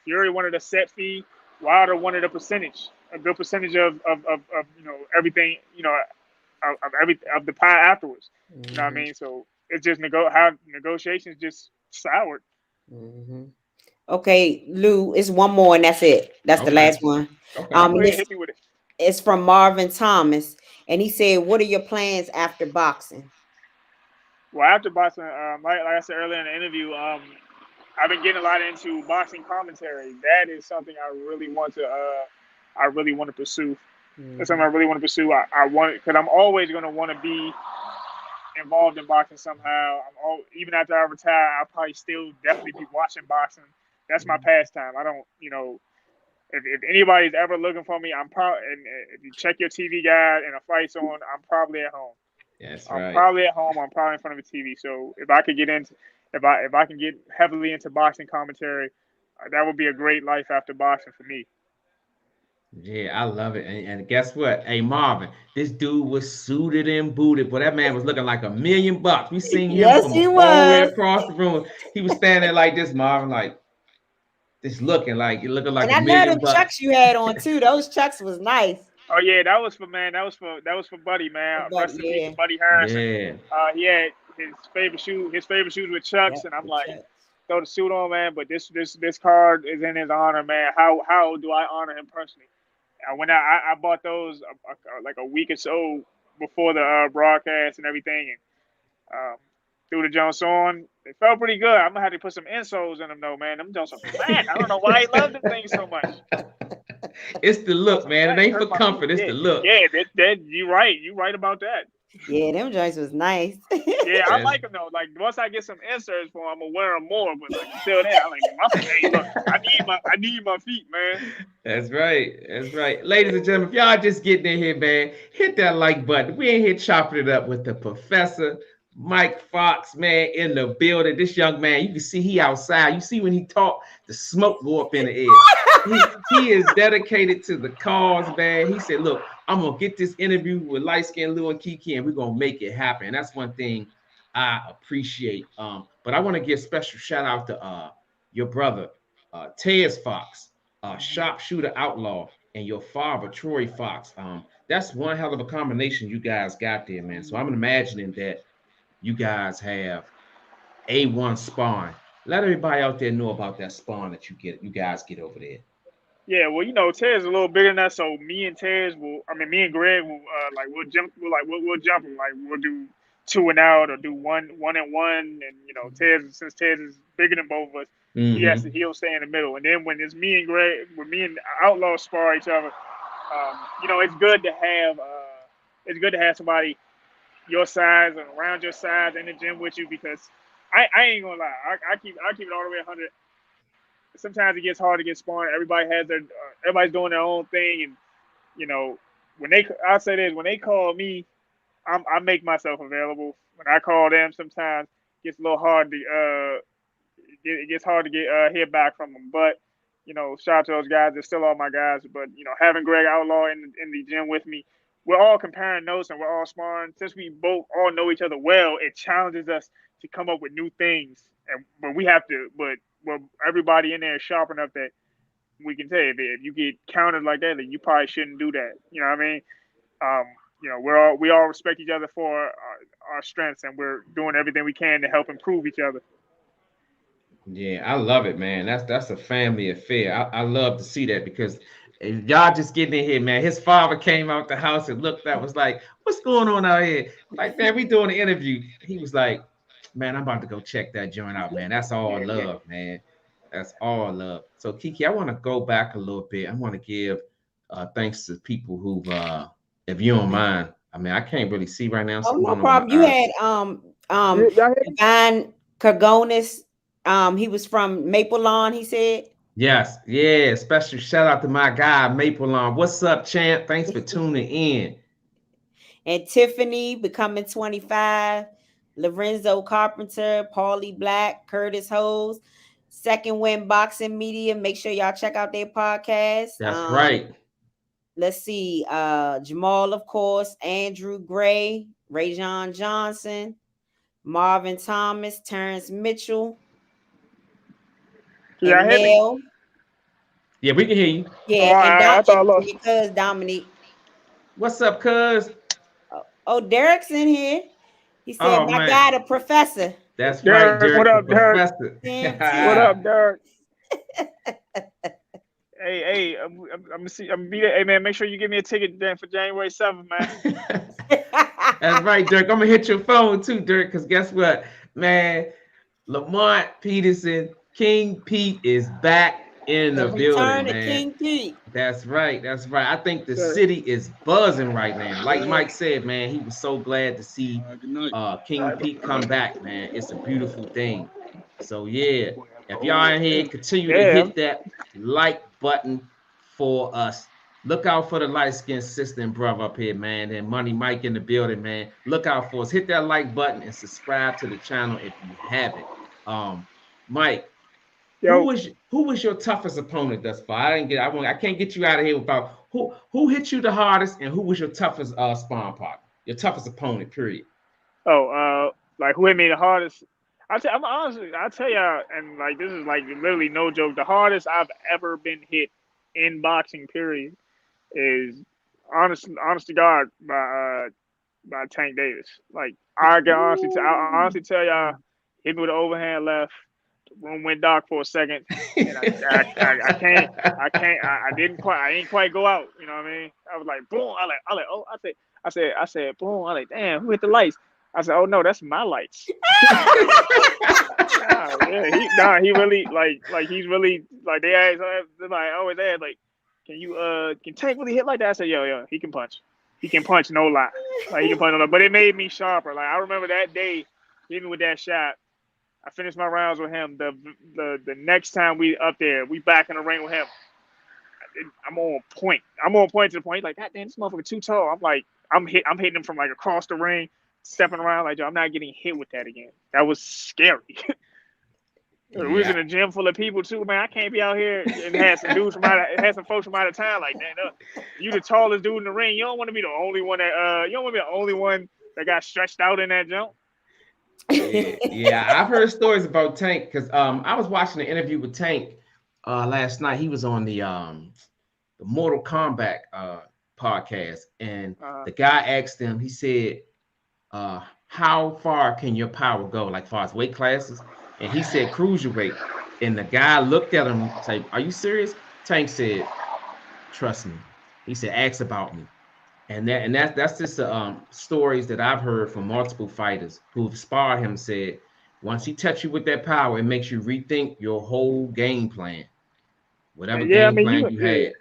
Fury wanted a set fee. Wilder wanted a good percentage of everything, of the pie afterwards. You know what I mean? So it's just how negotiations just soured. Okay, Lou, it's one more and that's it. That's the last one. Okay. Hit me with it. It's from Marvin Thomas, and he said, "What are your plans after boxing?" Well, after boxing, like I said earlier in the interview, I've been getting a lot into boxing commentary. That is something I really want to pursue. That's something I really want to pursue. I want, because I'm always going to want to be involved in boxing somehow. Even after I retire, I'll probably still definitely be watching boxing. That's my pastime. I don't, if anybody's ever looking for me, I'm probably, and if you check your TV guide and a fight's on, I'm probably at home. That's I'm right. probably at home. I'm probably in front of a TV. So if I could get into, if I can get heavily into boxing commentary, that would be a great life after boxing for me. Yeah, I love it. And guess what? Hey, Marvin, this dude was suited and booted, but that man was looking like $1,000,000. We seen him Yes, from he all the way was. across the room. He was standing there like this, Marvin, like just looking like And $1 I love million. the chucks you had on too. Those chucks was nice. Oh yeah, that was for Buddy, man. But Rest in peace to Buddy Harrison. Yeah. He had his favorite shoes with Chucks, and I'm like, throw the suit on, man. But this card is in his honor, man. How do I honor him personally? When I bought those like a week or so before the broadcast and everything, and threw the Jones on. It felt pretty good. I'm gonna have to put some insoles in them though, man. Them Jones are flat. I don't know why he loved them things so much. It's the look, man. It ain't for comfort. It's the look. Yeah, that you right. You right about that. Yeah, them joints was nice. Yeah, I like them though. Like once I get some inserts for them, I'm gonna wear them more. But like until then, I'm like, my feet, look, I need my feet, man. That's right. That's right. Ladies and gentlemen, if y'all just getting in here, man, hit that like button. We ain't here chopping it up with the professor, Mike Fox, man, in the building. This young man, you can see he outside. You see when he talk, the smoke go up in the air. He is dedicated to the cause, man. He said, look, I'm going to get this interview with Liteskin Lou and Kiki, and we're going to make it happen. And that's one thing I appreciate. But I want to give special shout out to your brother, Tez Fox, sharpshooter outlaw, and your father, Troy Fox. That's one hell of a combination you guys got there, man. So I'm imagining that you guys have A1 spawn. Let everybody out there know about that spawn that you guys get over there. Yeah, well, Tez is a little bigger than that, so me and Greg will we'll jump them. Like we'll do 2 and out or do one and one, and since Tez is bigger than both of us, he'll stay in the middle. And then when it's me and Greg, when me and Outlaw spar each other, it's good to have somebody your size and around your size in the gym with you, because I ain't gonna lie, I keep it all the way 100. Sometimes it gets hard to get sparring. Everybody's doing their own thing, and I'll say this: when they call me, I make myself available. When I call them, sometimes it gets a little hard to hear back from them. But shout out to those guys. They're still all my guys. But having Greg Outlaw in the gym with me, we're all comparing notes and we're all sparring. Since we both all know each other well, it challenges us to come up with new things. But well, everybody in there is sharp enough that we can say if you get counted like that, then you probably shouldn't do that. You know what I mean? You know, we all respect each other for our strengths, and we're doing everything we can to help improve each other. Yeah, I love it, man. That's a family affair. I love to see that because if y'all just getting in here, man. His father came out the house and looked at was like, "What's going on out here?" Like, man, we doing an interview. He was like, "Man, I'm about to go check that joint out, man. That's all love, man. That's all love." So, Kiki, I want to go back a little bit. I want to give thanks to people who've, if you don't mind. I mean, I can't really see right now. Oh, Something no going on with problem. my You eyes. had Y'all hear me? Divine Cargonis. He was from Maple Lawn, he said. Yes, yeah. Special shout out to my guy Maple Lawn. What's up, champ? Thanks for tuning in. And Tiffany becoming 25. Lorenzo Carpenter, Paulie Black, Curtis Hose, Second Wind Boxing Media. Make sure y'all check out their podcast. That's right. Let's see. Jamal, of course, Andrew Gray, Rajon Johnson, Marvin Thomas, Terrence Mitchell, Can y'all and hear me? Mel. Yeah, we can hear you. Yeah, and I thought I lost. because Dominique. What's up, cuz? Oh, Derek's in here. He said, Oh "My man, guy, the professor." that's right, Derek, what Derek, the up, Derek? professor. What up, Derek? Hey, I'm gonna see. I'm gonna be there. Hey, man, make sure you give me a ticket then for January 7th, man. That's right, Dirk. I'm gonna hit your phone too, Dirk, because guess what, man? Lamont Peterson, King Pete is back in the The return building, of man. King Pete. That's right. That's right. I think the Sure. city is buzzing right now. Like Mike said, man, he was so glad to see King Pete come back, man. It's a beautiful thing. So yeah, if y'all in here, continue to Yeah. hit that like button for us. Look out for the light skinned sister and brother up here, man. And Money Mike in the building, man. Look out for us. Hit that like button and subscribe to the channel if you haven't. Mike, Yo, who was your toughest opponent thus far? I can't get you out of here without who hit you the hardest and who was your toughest sparring partner, your toughest opponent, period. like who hit me the hardest? I'm honestly, I'll tell y'all, and like this is like literally no joke. The hardest I've ever been hit in boxing, period, is honest to God by Tank Davis. Like I honestly tell y'all, hit me with an overhand left. The room went dark for a second, and I ain't quite go out. You know what I mean? I was like, boom. I said, boom. I like, damn, who hit the lights? I said, oh no, that's my lights. He really like he's really like they asked like always ask like, can Tank really hit like that? I said, yo, he can punch. He can punch, no lie. Like he can punch, no lie. But it made me sharper. Like I remember that day, even with that shot, I finished my rounds with him. The next time we up there, we back in the ring with him. I'm on point. I'm on point to the point. He's like, God damn, this motherfucker too tall. I'm like, I'm hitting him from like across the ring, stepping around like, yo, I'm not getting hit with that again. That was scary. We was in a gym full of people too, man. I can't be out here and had some folks from out of town like that. You the tallest dude in the ring. You don't want to be the only one that got stretched out in that jump. Yeah, I've heard stories about Tank because I was watching an interview with Tank last night. He was on the Mortal Kombat podcast, and the guy asked him. He said, "How far can your power go, like far as weight classes?" And he said cruiserweight. And the guy looked at him and said, "Are you serious?" Tank said, "Trust me." He said, "Ask about me." And that's just stories that I've heard from multiple fighters who've sparred him. Said once he touch you with that power, it makes you rethink your whole game plan, whatever game plan you had.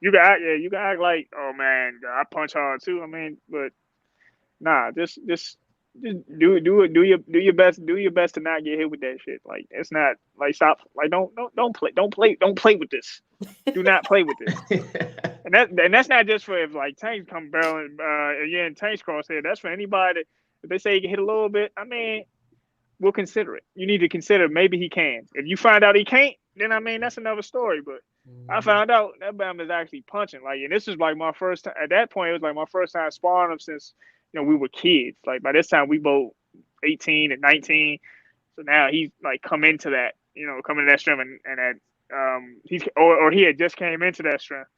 You can act like, oh man, I punch hard too. I mean, but nah, just do your best. Do your best to not get hit with that shit. Like it's not like stop. Like don't play with this. Do not play with this. And that's not just for if like Tanks come barreling in Tanks crosshair. That's for anybody that if they say he can hit a little bit. I mean, we'll consider it. You need to consider maybe he can. If you find out he can't, then I mean that's another story. But I found out that Bam is actually punching. Like, and this is like my first time. At that point, it was like my first time sparring him since we were kids. Like by this time we both 18 and 19. So now he's like come into that. coming to that strength and that he had just came into that strength.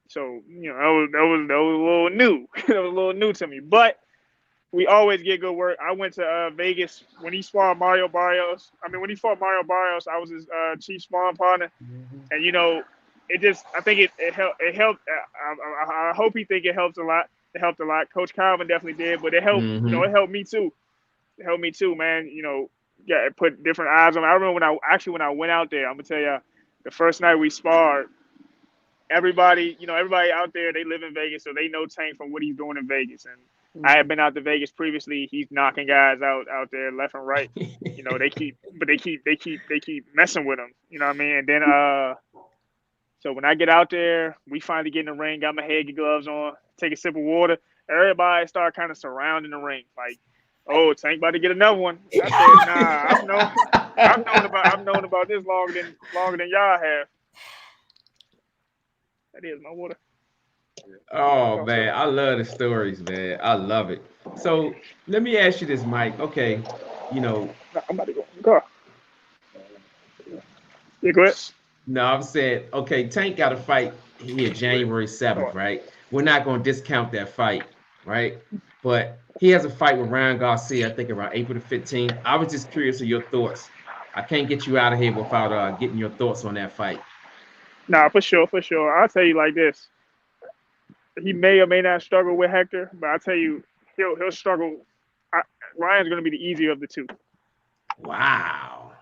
So that was a little new. That was a little new to me, but we always get good work. I went to Vegas when he fought Mario Barrios. When he fought Mario Barrios, I was his chief sparring partner, and I think it helped. It helped. I hope he think it helps a lot. It helped a lot. Coach Calvin definitely did, but it helped. It helped me too. It helped me too, man. It put different eyes on me. I remember when I went out there. I'm gonna tell you, the first night we sparred. Everybody out there, they live in Vegas, so they know Tank from what he's doing in Vegas. And I had been out to Vegas previously. He's knocking guys out there left and right. They keep messing with him. You know what I mean? And then so when I get out there, we finally get in the ring, got my head gloves on, take a sip of water. Everybody start kind of surrounding the ring, like, oh, Tank about to get another one. I said, nah, I've known about this longer than y'all have. That is my water. Oh man, I love the stories, man. I love it. So let me ask you this, Mike. Okay, I'm about to go in the car. You go ahead. No, I'm saying, okay, Tank got a fight here January 7th, right? We're not going to discount that fight, right? But he has a fight with Ryan Garcia, I think around April the 15th. I was just curious of your thoughts. I can't get you out of here without getting your thoughts on that fight. Nah, for sure. I'll tell you like this. He may or may not struggle with Hector, but I'll tell you, he'll struggle. Ryan's going to be the easier of the two. Wow.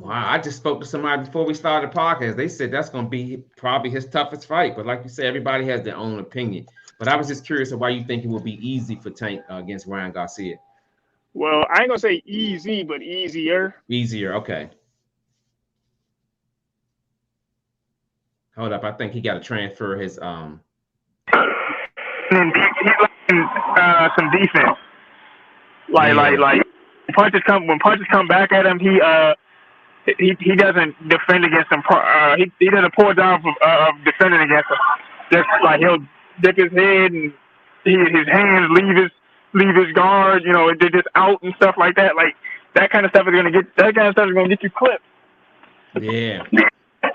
I just spoke to somebody before we started the podcast. They said that's going to be probably his toughest fight. But like you said, everybody has their own opinion. But I was just curious of why you think it will be easy for Tank against Ryan Garcia. Well, I ain't going to say easy, but easier. Easier, okay. Hold up, I think he got to transfer his He's lacking some defense. Like when punches come back at him, he doesn't defend against him. He does a poor job of defending against him. Just like he'll dip his head and his hands leave his guard. They're just out and stuff like that. Like that kind of stuff is gonna get you clipped. Yeah.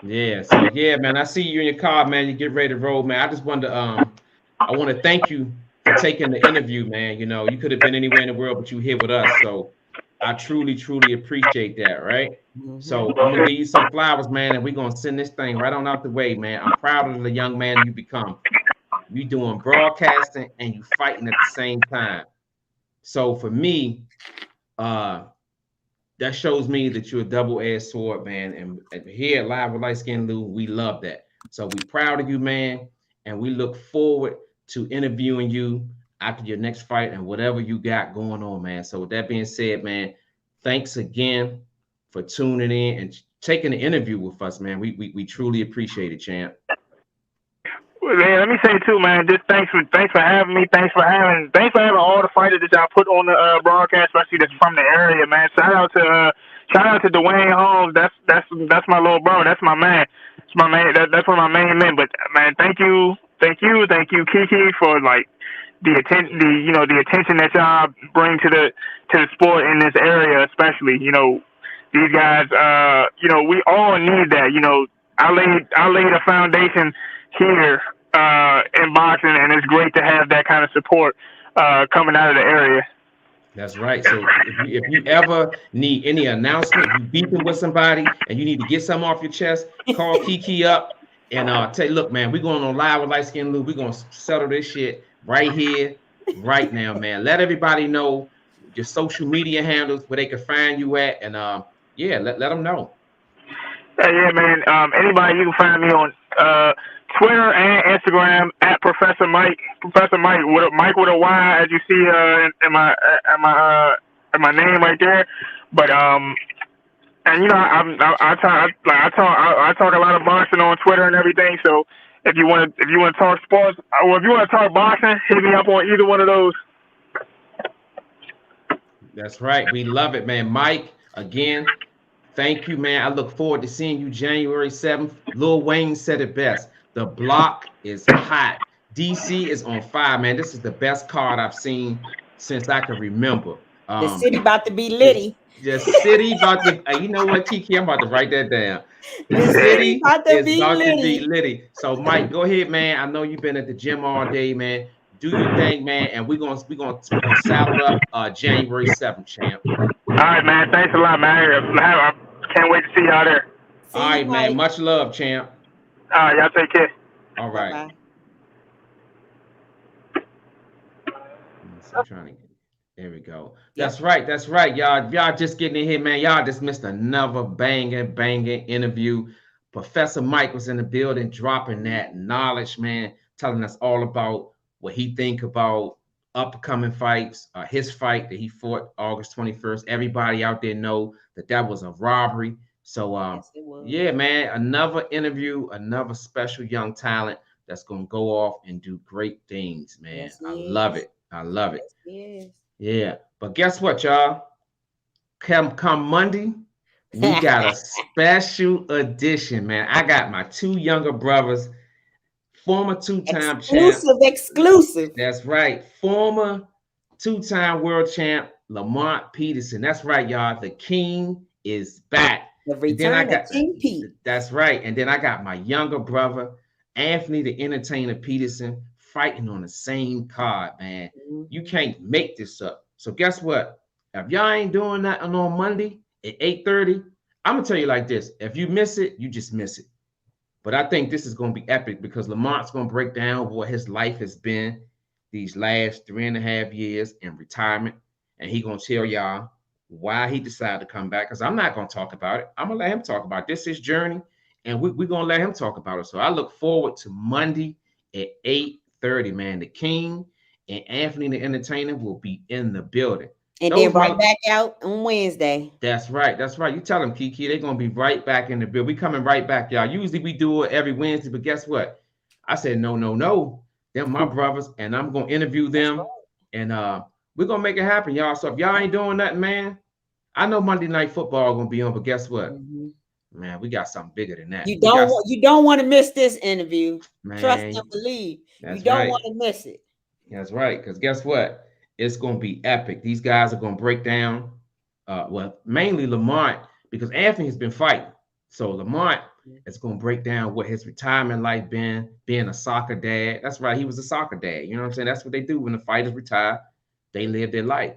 Yeah. So yeah, man, I see you in your car, man. You get ready to roll, man. I just wanted to I want to thank you for taking the interview, man. You could have been anywhere in the world, but you here with us. So I truly, truly appreciate that, right? So I'm gonna give you some flowers, man, and we're gonna send this thing right on out the way, man. I'm proud of the young man you become. You doing broadcasting and you fighting at the same time. So for me, that shows me that you're a double-edged sword, man. And here at Live with Liteskin Lou, we love that. So we proud of you, man, and we look forward to interviewing you after your next fight and whatever you got going on, man. So with that being said, man, thanks again for tuning in and taking the interview with us, man. We truly appreciate it, champ. Well, man, let me say too, man. Just thanks for having me. Thanks for having all the fighters that y'all put on the broadcast, especially that's from the area, man. Shout out to Dwayne Holmes. That's my little bro. That's my man. It's my man. That's one of my main men. But man, thank you, Kiki, for like the attention that y'all bring to the sport in this area, especially. These guys. We all need that. I laid a foundation here in boxing, and it's great to have that kind of support coming out of the area. That's right. So if you ever need any announcement, you beefing with somebody and you need to get something off your chest, call Kiki up and tell you, look, man, we're going on Live with Liteskin Lou. We're going to settle this shit right here, right now, man. Let everybody know your social media handles, where they can find you at, and let them know. Yeah, man. Anybody, you can find me on Twitter and Instagram at Professor Mike. Professor Mike with a Y, as you see in my name right there. But I talk a lot of boxing on Twitter and everything. So if you want to talk sports, or if you want to talk boxing, hit me up on either one of those. That's right. We love it, man. Mike, again, thank you, man. I look forward to seeing you January 7th. Lil Wayne said it best. The block is hot. DC is on fire, man. This is the best card I've seen since I can remember. The city about to be This litty. the city about to. You know what, Kiki? I'm about to write that down. The The city city about to is be about to be litty. litty. So, Mike, go ahead, man. I know you've been at the gym all day, man. Do your thing, man, and we're gonna saddle up January 7th, champ. All right, man. Thanks a lot, man. I can't wait to see y'all there. All See you, right, man. Mike. Much love, champ. All right, y'all take care. All Bye right. bye. I'm trying to. There we go. Yep. That's right. That's right, y'all. Y'all just getting in here, man. Y'all just missed another banging interview. Professor Mike was in the building, dropping that knowledge, man, telling us all about what he think about upcoming fights. His fight that he fought August 21st. Everybody out there know that was a robbery. So, Yes, it was. yeah, man, another interview, another special young talent that's gonna go off and do great things, man. Yes, I he love is. it. I love it. Yes, he is. Yeah, but guess what, y'all? Come Monday, we got a special edition, man. I got my two younger brothers, former two-time champ. Exclusive. That's right, former two-time world champ Lamont Peterson. That's right, y'all. The King is back. The And then I return of got King Pete. that's right. And then I got my younger brother, Anthony the Entertainer Peterson, fighting on the same card, man. You can't make this up. So guess what? If y'all ain't doing nothing on Monday at 8:30, I'm gonna tell you like this: if you miss it, you just miss it. But I think this is gonna be epic because Lamont's gonna break down what his life has been these last 3.5 years in retirement, and he gonna tell y'all why he decided to come back. Because I'm not gonna talk about it. I'm gonna let him talk about it. This is his journey, and we're gonna let him talk about it. So I look forward to Monday at 8:30, man. The King and Anthony the Entertainer will be in the building. And Those then right my back out on Wednesday. That's right. That's right. You tell them, Kiki, they're gonna be right back in the building. We coming right back, y'all. Usually we do it every Wednesday, but guess what? I said no, no, no. They're my brothers, and I'm gonna interview them, and we're gonna make it happen, y'all. So if y'all ain't doing nothing, man, I know Monday Night Football gonna be on, but guess what? Man, we got something bigger than that. You don't want to miss this interview. Man, trust and believe. You don't right. want to miss it. That's right. Because guess what? It's gonna be epic. These guys are gonna break down. Well, mainly Lamont, because Anthony has been fighting. So Lamont is gonna break down what his retirement life been, being a soccer dad. That's right. He was a soccer dad. You know what I'm saying? That's what they do when the fighters retire. They live their life.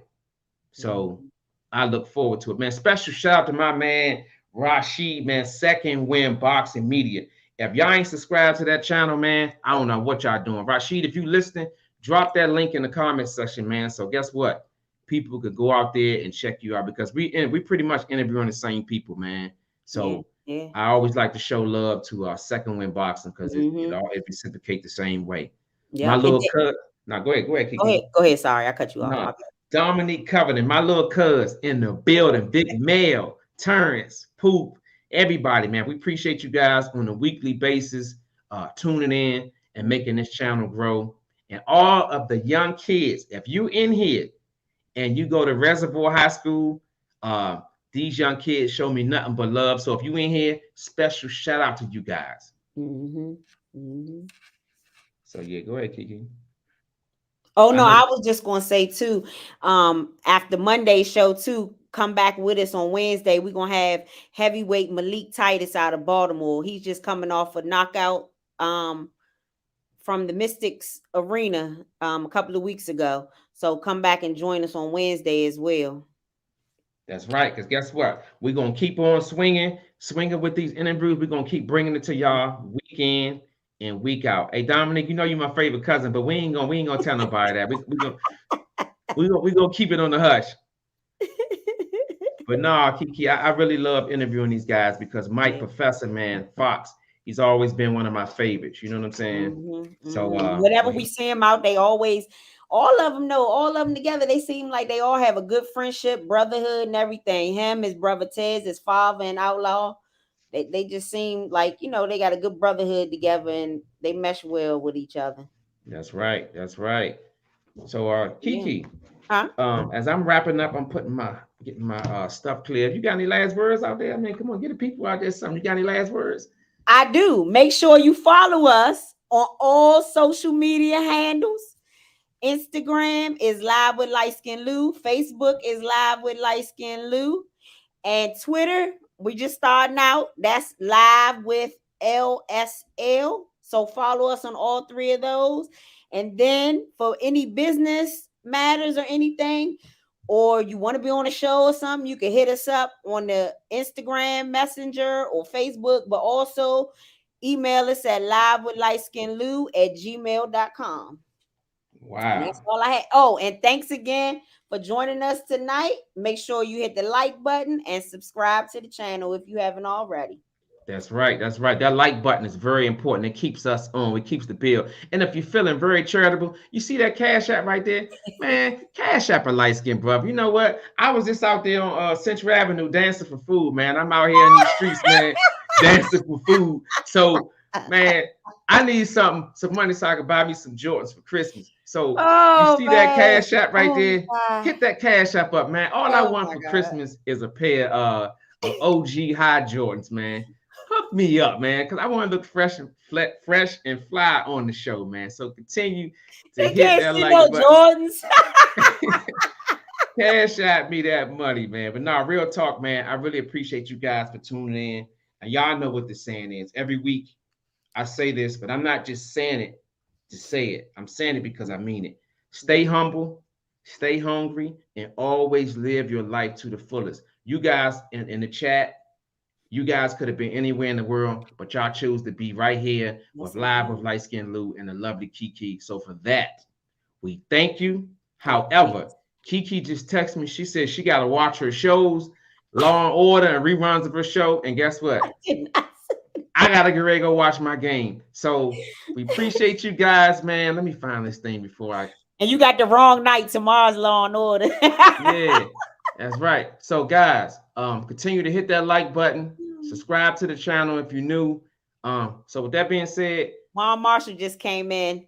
So I look forward to it, man. Special shout out to my man Rashid, man. Second Win Boxing Media. If y'all ain't subscribed to that channel, man, I don't know what y'all doing. Rashid, if you listening, drop that link in the comment section, man. So guess what? People could go out there and check you out because we pretty much interviewing the same people, man. So I always like to show love to Second Win Boxing because it always reciprocate the same way. My little cousin. Now go ahead, Kiki. Go ahead. Sorry, I cut you off. No, Dominique Covenant, my little cuz in the building. Big Mel, Terrence, Poop, everybody, man. We appreciate you guys on a weekly basis, tuning in and making this channel grow. And all of the young kids, if you in here and you go to Reservoir High School, these young kids show me nothing but love. So if you in here, special shout out to you guys. So yeah, go ahead, Kiki. Oh no, I was just gonna say too. After Monday's show too, come back with us on Wednesday. We're gonna have heavyweight Malik Titus out of Baltimore. He's just coming off a knockout from the Mystics Arena a couple of weeks ago. So come back and join us on Wednesday as well. That's right, because guess what? We're going to keep on swinging with these interviews. We're going to keep bringing it to y'all week in and week out. Hey, Dominic, you know you're my favorite cousin, but we ain't gonna tell nobody that. We're gonna keep it on the hush. But no, Kiki, I really love interviewing these guys because Mike, Professor, man, Fox, he's always been one of my favorites. You know what I'm saying? So whenever we see him out, they always, all of them together, they seem like they all have a good friendship, brotherhood, and everything. Him, his brother Tez, his father, and Outlaw. They just seem like, they got a good brotherhood together and they mesh well with each other. That's right. That's right. So Kiki, Huh? As I'm wrapping up, I'm getting my stuff clear. You got any last words out there? I mean, come on, get the people out there something. You got any last words? I do. Make sure you follow us on all social media handles Instagram is Live with Liteskin Lou. Facebook is Live with Liteskin Lou. And Twitter, we just starting out. That's Live with LSL. So follow us on all three of those. And then for any business matters or anything, or you want to be on a show or something, you can hit us up on the Instagram Messenger or Facebook, but also email us at livewithlightskinlou@gmail.com. Wow. And that's all I had. Oh, and thanks again for joining us tonight. Make sure you hit the like button and subscribe to the channel if you haven't already. That's right. That's right. That like button is very important. It keeps us on. It keeps the bill. And if you're feeling very charitable, you see that Cash App right there? Man, Cash App a light skin, brother. You know what? I was just out there on Central Avenue dancing for food, man. I'm out here in these streets, man, dancing for food. So, man, I need some money so I can buy me some Jordans for Christmas. So you see that Cash App right there? Hit that Cash App up, man. All I want for Christmas is a pair of OG high Jordans, man. Hook me up, man, because I want to look fresh and fly on the show, man. So continue to hit that like button. Jordans. Cash out me that money, man. But no, real talk, man. I really appreciate you guys for tuning in. And y'all know what the saying is. Every week I say this, but I'm not just saying it to say it. I'm saying it because I mean it. Stay humble, stay hungry, and always live your life to the fullest. You guys in the chat, you guys could have been anywhere in the world, but y'all chose to be right here with Live with Liteskin Lou and the lovely Kiki. So for that, we thank you. However, Kiki just texted me. She said she got to watch her shows, Law and Order and reruns of her show. And guess what? I got to get ready to go watch my game. So we appreciate you guys, man. Let me find this thing before I... And you got the wrong night. Tomorrow's Law and Order. Yeah. That's right. So guys, continue to hit that like button, subscribe to the channel if you're new. So with that being said, Juan Marshall just came in.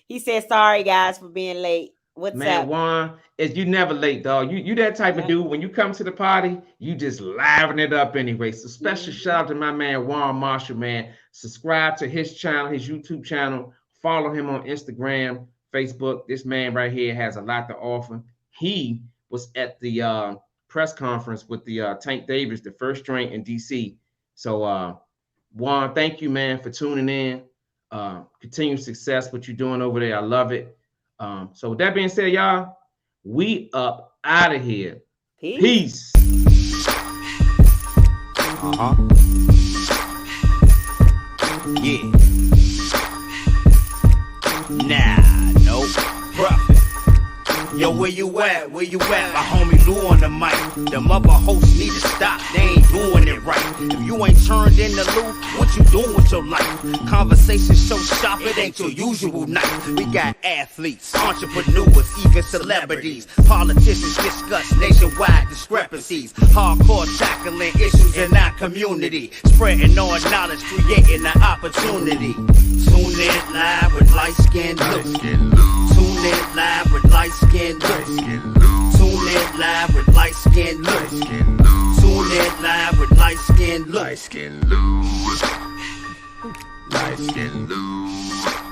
He said, sorry guys for being late. What's man, up? Juan, you never late, dog. You that type of dude. When you come to the party, you just liven it up anyway. So special shout out to my man Juan Marshall, man. Subscribe to his channel, his YouTube channel. Follow him on Instagram, Facebook. This man right here has a lot to offer. He was at the press conference with the Tank Davis, the first drink in DC. So Juan, thank you, man, for tuning in. Continued success, what you're doing over there. I love it. So with that being said, y'all, we up out of here. Peace. Yeah. Nah, no profit. Yo, where you at? Where you at? My homie Lou on the mic. Them other hosts need to stop. They ain't doing it right. If you ain't turned in the Lou, what you doing with your life? Conversation so sharp, it ain't your usual night. We got athletes, entrepreneurs, even celebrities. Politicians discuss nationwide discrepancies. Hardcore tackling issues in our community. Spreading our knowledge, creating an opportunity. Tune in live with Liteskin Lou. Tune in live with Liteskin Lou. Tune in live with Liteskin Lou. Tune in live with Liteskin Lou. Liteskin Lou. Liteskin Lou.